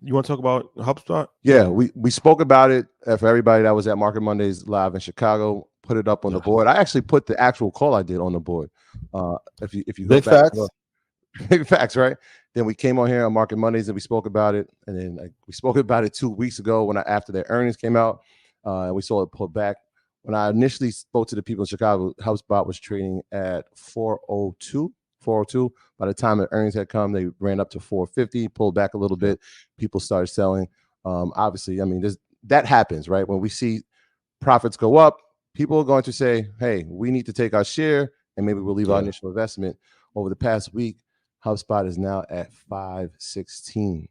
You want to talk about HubSpot? Yeah, we spoke about it for everybody that was at Market Mondays live in Chicago. Put it up on the board. I actually put the actual call I did on the board. If you big facts. Big facts, right? Then we came on here on Market Mondays and we spoke about it, and then we spoke about it 2 weeks ago after their earnings came out, and we saw it pull back. When I initially spoke to the people in Chicago, HubSpot was trading at 402. By the time the earnings had come, they ran up to 450, pulled back a little bit. People started selling. Obviously, I mean, that happens, right? When we see profits go up, people are going to say, hey, we need to take our share, and maybe we'll leave our initial investment. Over the past week, HubSpot is now at 516.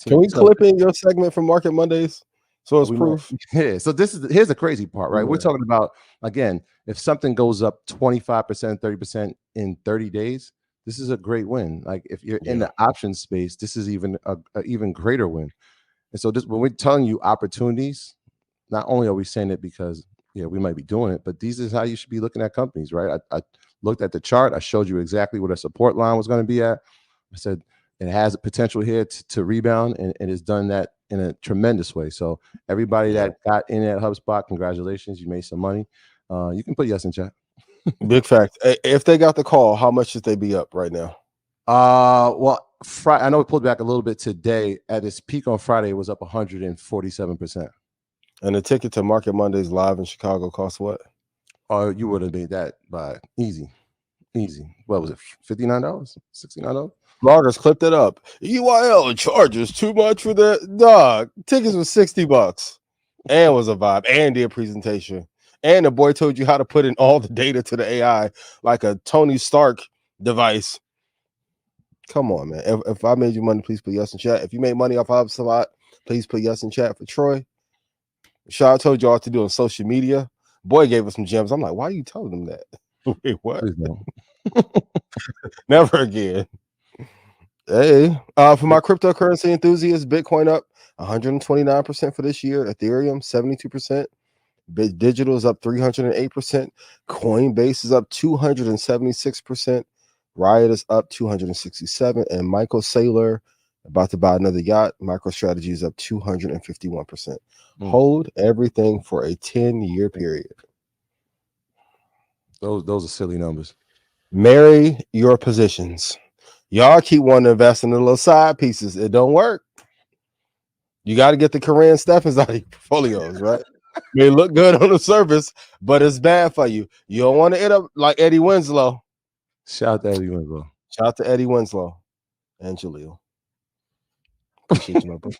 Can we clip in your segment from Market Mondays? So it's proof. Yeah. So here's the crazy part, right? We're talking about, again, if something goes up 25%, 30% in 30 days, this is a great win. Like if you're in the option space, this is even a even greater win. And so when we're telling you opportunities, not only are we saying it because we might be doing it, but these is how you should be looking at companies, right? I looked at the chart. I showed you exactly what a support line was going to be at. I said it has a potential here to rebound, and it has done that in a tremendous way. So everybody that got in at HubSpot, congratulations, you made some money. You can put yes in chat. Big fact. If they got the call, how much should they be up right now? Well, Friday, I know it pulled back a little bit today. At its peak on Friday, it was up 147%. And the ticket to Market Mondays live in Chicago costs what? Oh, you would have made that by easy. What was it? $59? $69? Bloggers clipped it up. EYL charges too much for the dog. Tickets was $60 and was a vibe and did a presentation. And the boy told you how to put in all the data to the AI like a Tony Stark device. Come on, man. If I made you money, please put yes in chat. If you made money off HubSpot, please put yes in chat for Troy. Shaw told you all to do on social media. Boy gave us some gems. I'm like, why are you telling them that? Wait, what? Never again. Hey, for my cryptocurrency enthusiasts, Bitcoin up 129% for this year. Ethereum 72%. Digital is up 308%. Coinbase is up 276%. Riot is up 267%. And Michael Saylor about to buy another yacht. MicroStrategy is up 251%. Hold everything for a 10-year period. Those are silly numbers. Marry your positions. Y'all keep wanting to invest in the little side pieces. It don't work. You got to get the Korean Stephens out of your portfolios, right? They look good on the surface, but it's bad for you. You don't want to end up like Eddie Winslow. Shout out to Eddie Winslow. Shout out to Eddie Winslow and Jaleel. Appreciate you, my brother.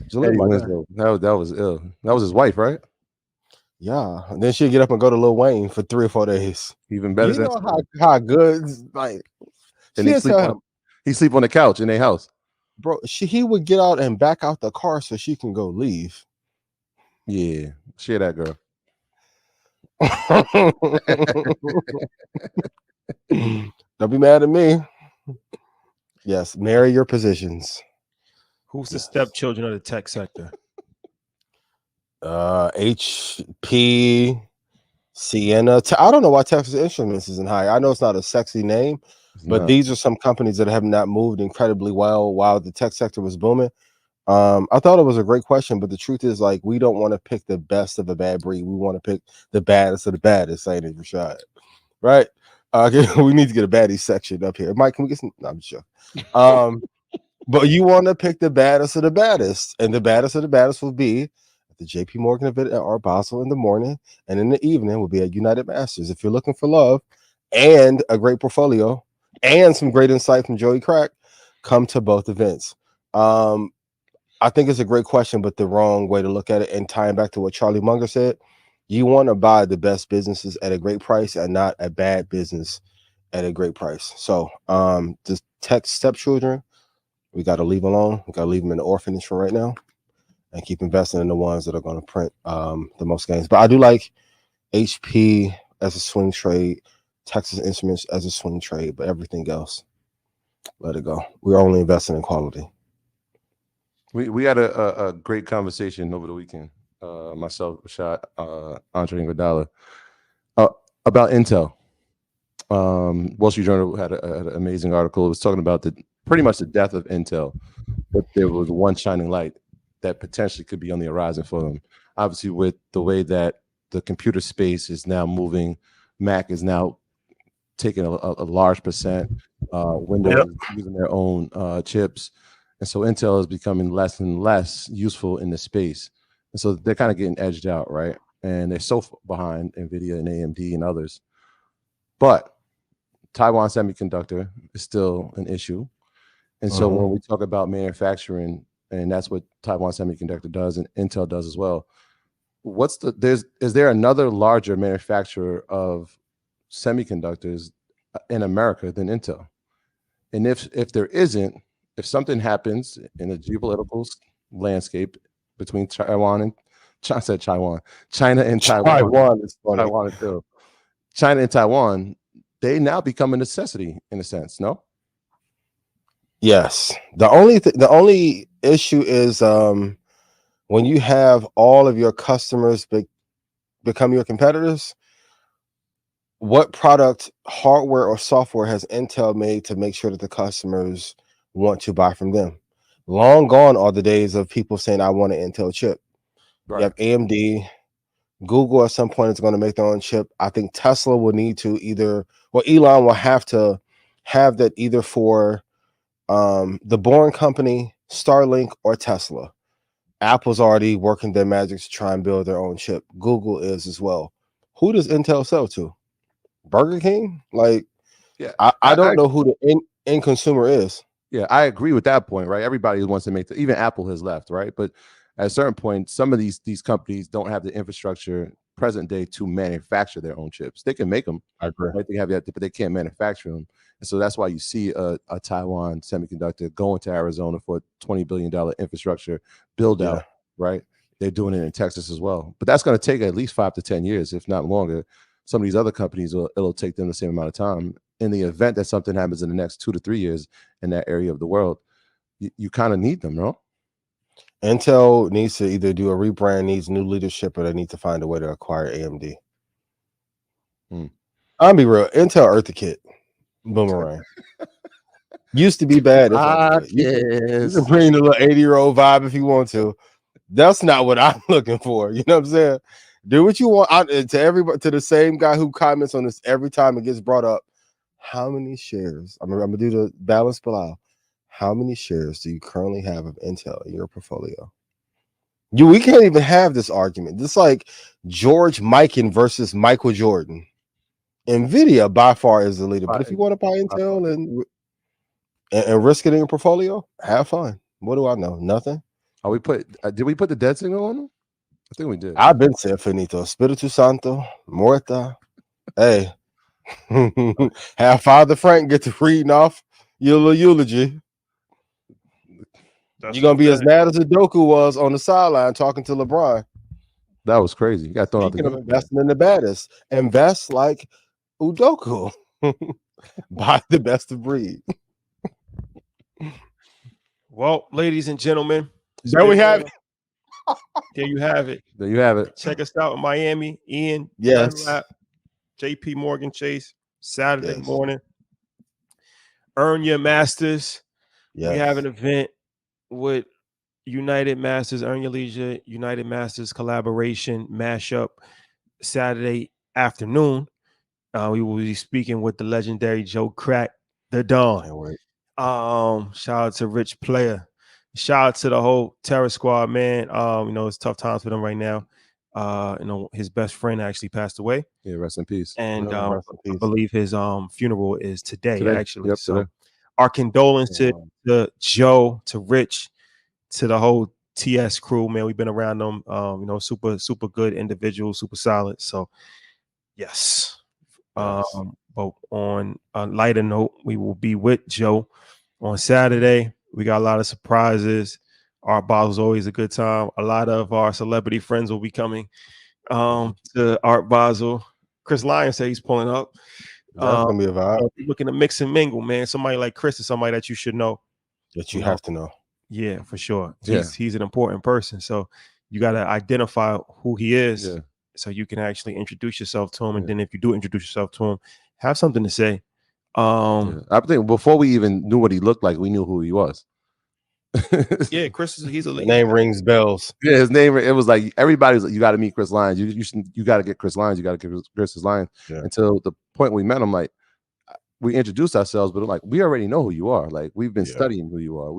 Jaleel, Eddie my Winslow. That was ill. That was his wife, right? Yeah. And then she'd get up and go to Lil Wayne for 3 or 4 days. Even better. You know how good, like, and he sleep on the couch in their house. Bro, he would get out and back out the car so she can go leave. Yeah, share that girl. Don't be mad at me. Yes, marry your positions. Who's the stepchildren of the tech sector? HP, Sienna. I don't know why Texas Instruments isn't high. I know it's not a sexy name, but these are some companies that have not moved incredibly well while the tech sector was booming. I thought it was a great question, but the truth is, like, we don't want to pick the best of a bad breed. We want to pick the baddest of the baddest, saying it, Rashad. Right? We need to get a baddie section up here. Mike, can we get some? No, I'm sure. But you want to pick the baddest of the baddest, and the baddest of the baddest will be at the JP Morgan event at Art Basel in the morning, and in the evening will be at United Masters. If you're looking for love and a great portfolio and some great insight from Joey Crack, come to both events. I think it's a great question, but the wrong way to look at it. And tying back to what Charlie Munger said, you want to buy the best businesses at a great price and not a bad business at a great price. So the tech stepchildren, we got to leave alone. We got to leave them in the orphanage for right now and keep investing in the ones that are going to print the most gains. But I do like HP as a swing trade, Texas Instruments as a swing trade, but everything else, let it go. We're only investing in quality. We had a great conversation over the weekend, myself, Rashad, Andre, and Godala, about Intel. Wall Street Journal had an amazing article. It was talking about pretty much the death of Intel, but there was one shining light that potentially could be on the horizon for them. Obviously, with the way that the computer space is now moving, Mac is now taking a large percent. Windows is using their own chips. And so Intel is becoming less and less useful in the space. And so they're kind of getting edged out, right? And they're so behind NVIDIA and AMD and others. But Taiwan Semiconductor is still an issue. And so when we talk about manufacturing, and that's what Taiwan Semiconductor does and Intel does as well, is there another larger manufacturer of semiconductors in America than Intel? And if there isn't, if something happens in the geopolitical landscape between China and Taiwan, China and Taiwan, they now become a necessity in a sense, no? Yes. The only issue is when you have all of your customers become your competitors, what product, hardware or software has Intel made to make sure that the customers want to buy from them? Long gone are the days of people saying, I want an Intel chip. Right. You have AMD. Google at some point is going to make their own chip. I think Tesla will need to Elon will have to have that either for the Boring Company, Starlink, or Tesla. Apple's already working their magic to try and build their own chip. Google is as well. Who does Intel sell to? Burger King? Like, yeah, I don't know who the end consumer is. Yeah, I agree with that point, right? Everybody wants to make even Apple has left, right? But at a certain point, some of these companies don't have the infrastructure present day to manufacture their own chips. They can make them. I agree. Right? They have that, but they can't manufacture them. And so that's why you see a Taiwan Semiconductor going to Arizona for a $20 billion infrastructure build out, right? They're doing it in Texas as well. But that's going to take at least 5 to 10 years, if not longer. Some of these other companies, it'll take them the same amount of time. In the event that something happens in the next 2 to 3 years in that area of the world, you kind of need them, no? Intel needs to either do a rebrand, needs new leadership, or they need to find a way to acquire AMD. I'll be real. Intel Eartha Kitt, Boomerang. Used to be bad. You can bring the little 80-year-old vibe if you want to. That's not what I'm looking for. You know what I'm saying? Do what you want. To everybody, to the same guy who comments on this every time it gets brought up. how many shares? I'm gonna do the balance below. How many shares do you currently have of Intel in your portfolio? We can't even have this argument. This is like George Mikan versus Michael Jordan. NVIDIA by far is the leader, but if you want to buy Intel and risk it in your portfolio, have fun. What do I know? Nothing. Did we put the dead signal on them? I think we did. I've been saying finito, Spiritu Santo, Muerta. Hey, have Father Frank get to reading off your little eulogy. You're gonna be as mad as Udoka was on the sideline talking to LeBron. That was crazy. You got thrown out the game. Investing in the baddest. Invest like Udoka. Buy the best of breed. Well, ladies and gentlemen, there we have it. There you have it. There you have it. Check us out in Miami. Ian, yes. Dunlap, JP Morgan Chase, Saturday morning. Earn your masters. Yes. We have an event with United Masters, Earn Your Leisure, United Masters collaboration mashup Saturday afternoon. We will be speaking with the legendary Joe Crack, the Don. Shout out to Rich Player. Shout out to the whole Terror Squad, man. It's tough times for them right now. His best friend actually passed away. Yeah, rest in peace. And I believe his funeral is today. Actually. Yep, so our condolences to Joe, to Rich, to the whole TS crew, man. We've been around them. Super good individuals, super solid. So yes. But on a lighter note, we will be with Joe on Saturday. We got a lot of surprises. Art Basel's always a good time. A lot of our celebrity friends will be coming to Art Basel. Chris Lyons said he's pulling up. That's gonna be a vibe. Looking to mix and mingle, man. Somebody like Chris is somebody that you should know. That you have to know. Yeah, for sure. He's an important person. So you got to identify who he is. Yeah. So you can actually introduce yourself to him. And then if you do introduce yourself to him, have something to say. I think before we even knew what he looked like, we knew who he was. Yeah, Chris he's a name rings bells. Yeah, his name, it was like everybody's like, you got to meet Chris Lyons. You got to get Chris Lyons. You got to get Chris Lyons. Yeah. Until the point we met him, like we introduced ourselves, but like we already know who you are. Like we've been studying who you are.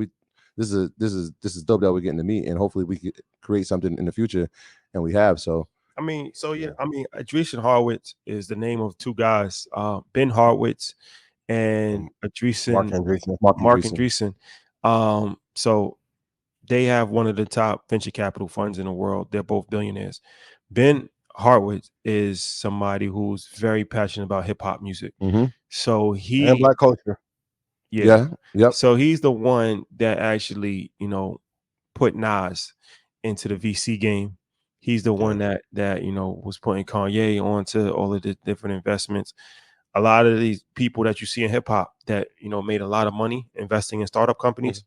This is dope that we're getting to meet, and hopefully we could create something in the future, and we have. So Andreessen Horowitz is the name of two guys, Ben Horowitz and Mark Andreessen. So they have one of the top venture capital funds in the world. They're both billionaires. Ben Horowitz is somebody who's very passionate about hip hop music. Mm-hmm. So and Black culture. Yeah. Yep. So he's the one that actually, put Nas into the VC game. He's the one that was putting Kanye onto all of the different investments. A lot of these people that you see in hip hop that made a lot of money investing in startup companies.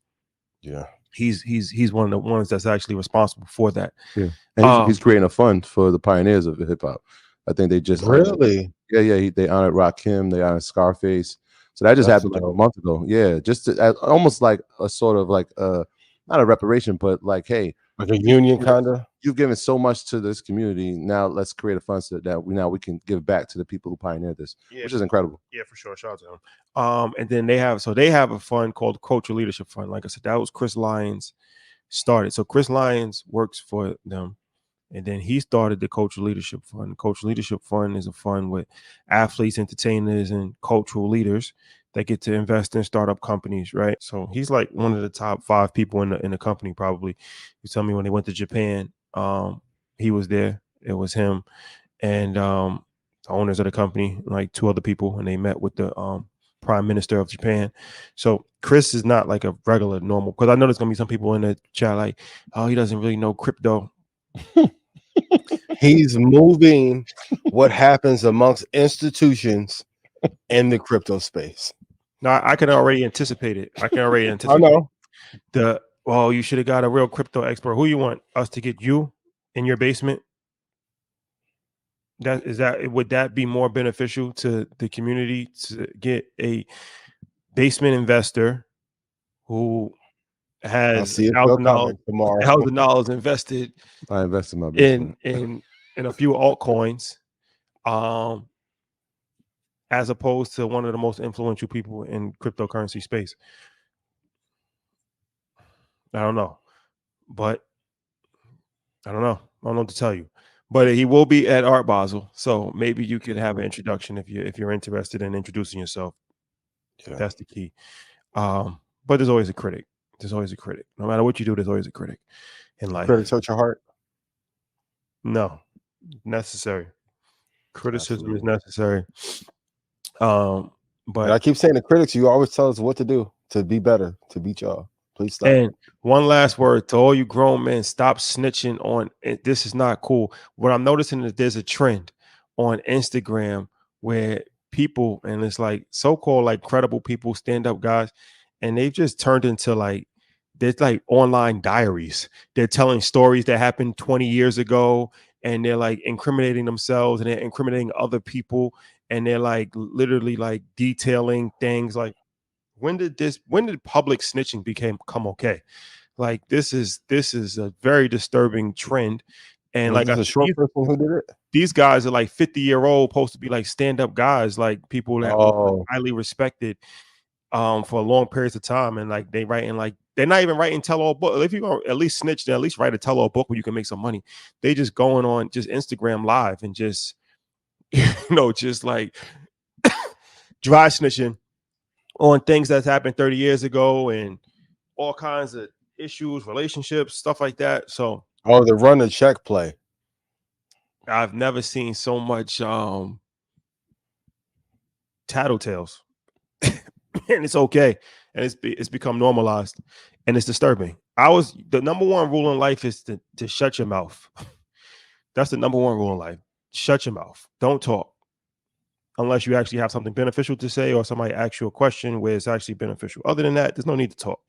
Yeah. He's one of the ones that's actually responsible for that. Yeah. And he's creating a fund for the pioneers of hip hop. I think they just really they honored Rakim, they honored Scarface. So that just happened like a month ago. Yeah, just almost like a sort of like not a reparation, but like, hey, like a union kind of. You've given so much to this community. Now let's create a fund so that we can give back to the people who pioneered this, which is incredible. Yeah, for sure. Shout out to them. And then they have a fund called Cultural Leadership Fund. Like I said, that was Chris Lyons started. So Chris Lyons works for them. And then he started the Cultural Leadership Fund. The Cultural Leadership Fund is a fund with athletes, entertainers, and cultural leaders that get to invest in startup companies, right? So he's like one of the top 5 people in the company, probably. You tell me when they went to Japan, he was there. It was him and the owners of the company, like 2 other people, and they met with the Prime Minister of Japan. So Chris is not like a regular normal, because I know there's gonna be some people in the chat like, oh, he doesn't really know crypto. He's moving what happens amongst institutions in the crypto space. Now I can already anticipate it. I know. You should have got a real crypto expert. Who you want us to get you in your basement? Would that be more beneficial to the community to get a basement investor who has $1,000 invested? I invested in my basement. in a few altcoins, as opposed to one of the most influential people in cryptocurrency space. I don't know, but I don't know what to tell you. But he will be at Art Basel, so maybe you could have an introduction if you're interested in introducing yourself. Yeah. That's the key. But there's always a critic. There's always a critic. No matter what you do, there's always a critic in life. Critics hurt your heart? No, necessary. Criticism is necessary. But I keep saying the critics, you always tell us what to do to be better, to beat y'all. Please stop. And one last word to all you grown men: stop snitching on it. This is not cool. What I'm noticing is there's a trend on Instagram where people, and it's like so-called like credible people, stand-up guys, and they've just turned into like there's like online diaries. They're telling stories that happened 20 years ago, and they're like incriminating themselves and they're incriminating other people, and they're like literally like detailing things like, when did public snitching become okay? Like this is a very disturbing trend. And like a short person who did it. These guys are like 50-year-old, supposed to be like stand-up guys, like people that are highly respected for long periods of time. And like they writing like they're not even writing tell-all book. If you're gonna at least snitch, then at least write a tell-all book where you can make some money. They just going on just Instagram live and just just like dry snitching on things that's happened 30 years ago and all kinds of issues, relationships, stuff like that. So the run and check play. I've never seen so much tattletales. And it's okay. And it's become normalized and it's disturbing. The number one rule in life is to shut your mouth. That's the number one rule in life. Shut your mouth. Don't talk. Unless you actually have something beneficial to say or somebody asks you a question where it's actually beneficial. Other than that, there's no need to talk.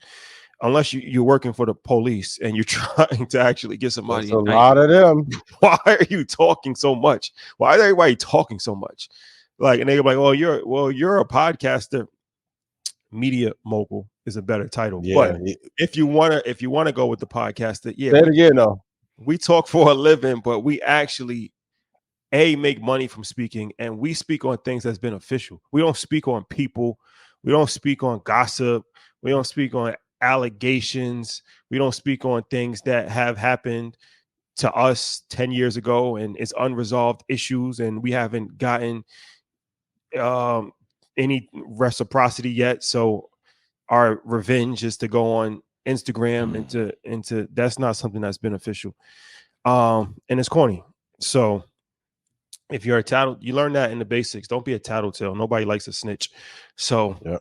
Unless you're working for the police and you're trying to actually get somebody. There's a lot of them. Why are you talking so much? Why is everybody talking so much? Like, and they're like, you're a podcaster. Media mogul is a better title. Yeah. But if you wanna go with the podcaster, yeah. Say it again, though. We talk for a living, but we actually make money from speaking, and we speak on things that's beneficial. We don't speak on people. We don't speak on gossip. We don't speak on allegations. We don't speak on things that have happened to us 10 years ago and it's unresolved issues, and we haven't gotten any reciprocity yet. So our revenge is to go on Instagram into that's not something that's beneficial. And it's corny. So if you're a tattle, you learn that in the basics. Don't be a tattletale. Nobody likes a snitch. So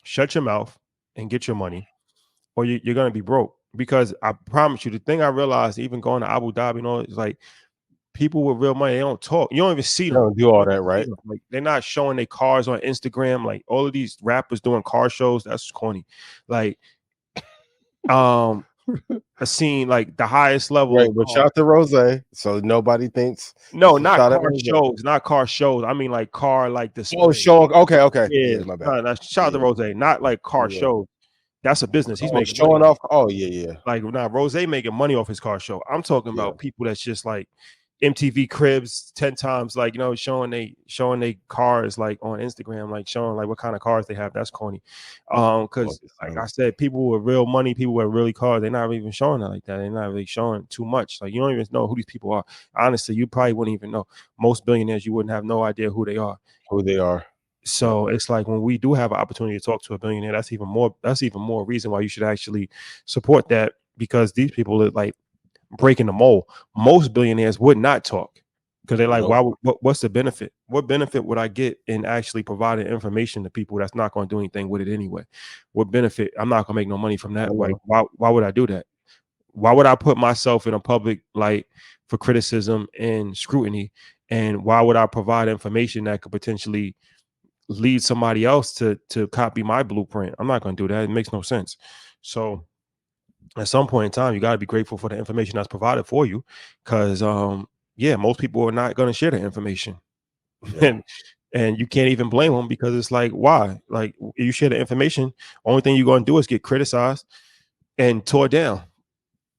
shut your mouth and get your money, or you're going to be broke. Because I promise you, the thing I realized, even going to Abu Dhabi, is like people with real money, they don't talk. You don't even see them. They don't do all that, right? Like, they're not showing their cars on Instagram. Like all of these rappers doing car shows, that's corny. Like, I seen like the highest level. Right, but shout to Rose, so nobody thinks. No, not car shows, not car shows. I mean like car like this. Oh, show. Okay. Yeah, my bad. Shout out to Rose, not like car shows. That's a business. He's making showing money off. Oh yeah. Like now, Rose making money off his car show. I'm talking about people that's just like MTV Cribs 10 times, like showing they cars like on Instagram, like showing like what kind of cars they have. That's corny. Because like I said, people with real money, people with really cars, they're not even showing that like that. They're not really showing too much. Like you don't even know who these people are. Honestly, you probably wouldn't even know. Most billionaires, you wouldn't have no idea who they are. So it's like when we do have an opportunity to talk to a billionaire, that's even more reason why you should actually support that, because these people are like breaking the mold. Most billionaires would not talk because they're like, what's the benefit? What benefit would I get in actually providing information to people that's not going to do anything with it anyway? What benefit? I'm not going to make no money from that. Like, why would I do that? Why would I put myself in a public light for criticism and scrutiny? And why would I provide information that could potentially lead somebody else to copy my blueprint? I'm not going to do that. It makes no sense. So at some point in time, you got to be grateful for the information that's provided for you, because most people are not going to share the information. And you can't even blame them, because it's like, why? Like, you share the information, only thing you're going to do is get criticized and tore down.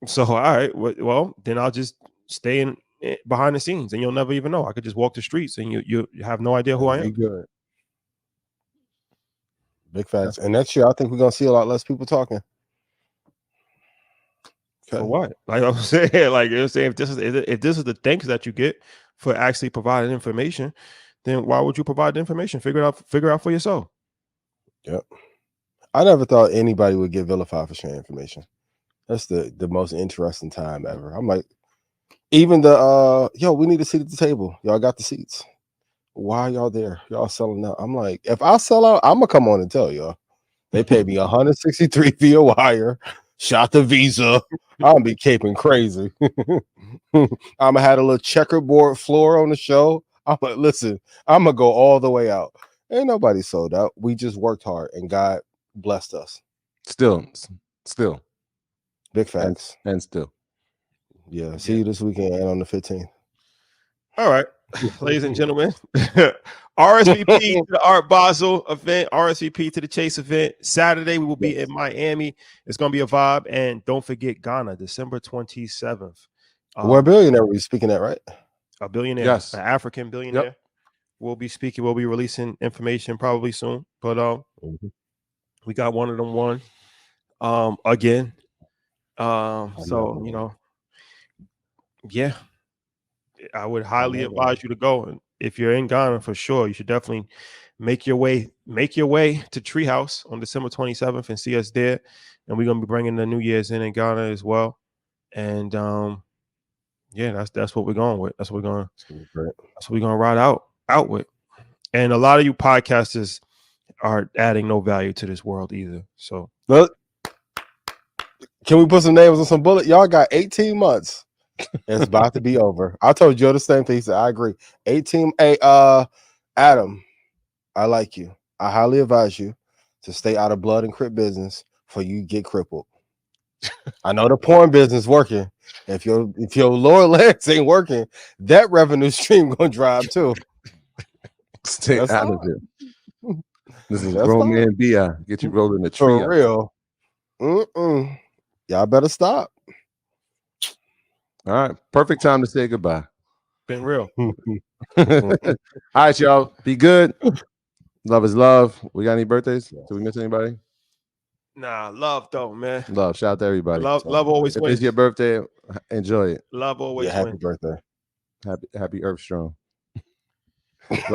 So all right, well then I'll just stay in behind the scenes and you'll never even know. I could just walk the streets and you have no idea who I am. Good. Big facts. And next year, I think we're gonna see a lot less people talking. Okay. For what? Like I'm saying, like you're saying, if this is the thanks that you get for actually providing information, then why would you provide the information? Figure out for yourself. Yep. I never thought anybody would get vilified for sharing information. That's the most interesting time ever. I'm like, even the we need a seat at the table. Y'all got the seats. Why are y'all there? Y'all selling out. I'm like, if I sell out, I'm gonna come on and tell y'all. They paid me 163 via wire, shot the Visa. I'm gonna be caping crazy. I'm gonna have a little checkerboard floor on the show. I'm like, listen, I'm gonna go all the way out. Ain't nobody sold out. We just worked hard and God blessed us. Still. Big facts. And still. Yeah. See you this weekend and on the 15th. All right. Ladies and gentlemen, RSVP to the Art Basel event, RSVP to the Chase event. Saturday, we will be in Miami. It's going to be a vibe. And don't forget Ghana, December 27th. We're a billionaire we're speaking at, right? A billionaire, yes. An African billionaire. Yep. We'll be speaking. We'll be releasing information probably soon. But we got one of them won again. So, you know, yeah. I would highly advise you to go, and if you're in Ghana, for sure, you should definitely make your way to Treehouse on December 27th and see us there. And we're gonna be bringing the New Year's in Ghana as well. And that's what we're going with. That's what we're gonna ride out with. And a lot of you podcasters are adding no value to this world either. So, can we put some names on some bullets? Y'all got 18 months. It's about to be over. I told Joe the same thing. He said, I agree. 18. Hey, Adam, I like you. I highly advise you to stay out of blood and crip business for you get crippled. I know the porn business working. If your lower legs ain't working, that revenue stream gonna drive too. Stay out of it. This is grown man BI. Get you rolling the tree. For real. Y'all better stop. All right. Perfect time to say goodbye. Been real. All right, y'all. Be good. Love is love. We got any birthdays? Did we miss anybody? Nah, love though, man. Love. Shout out to everybody. Love always wins. If it's your birthday, enjoy it. Love always wins. Happy birthday. Happy Earth Strong. Love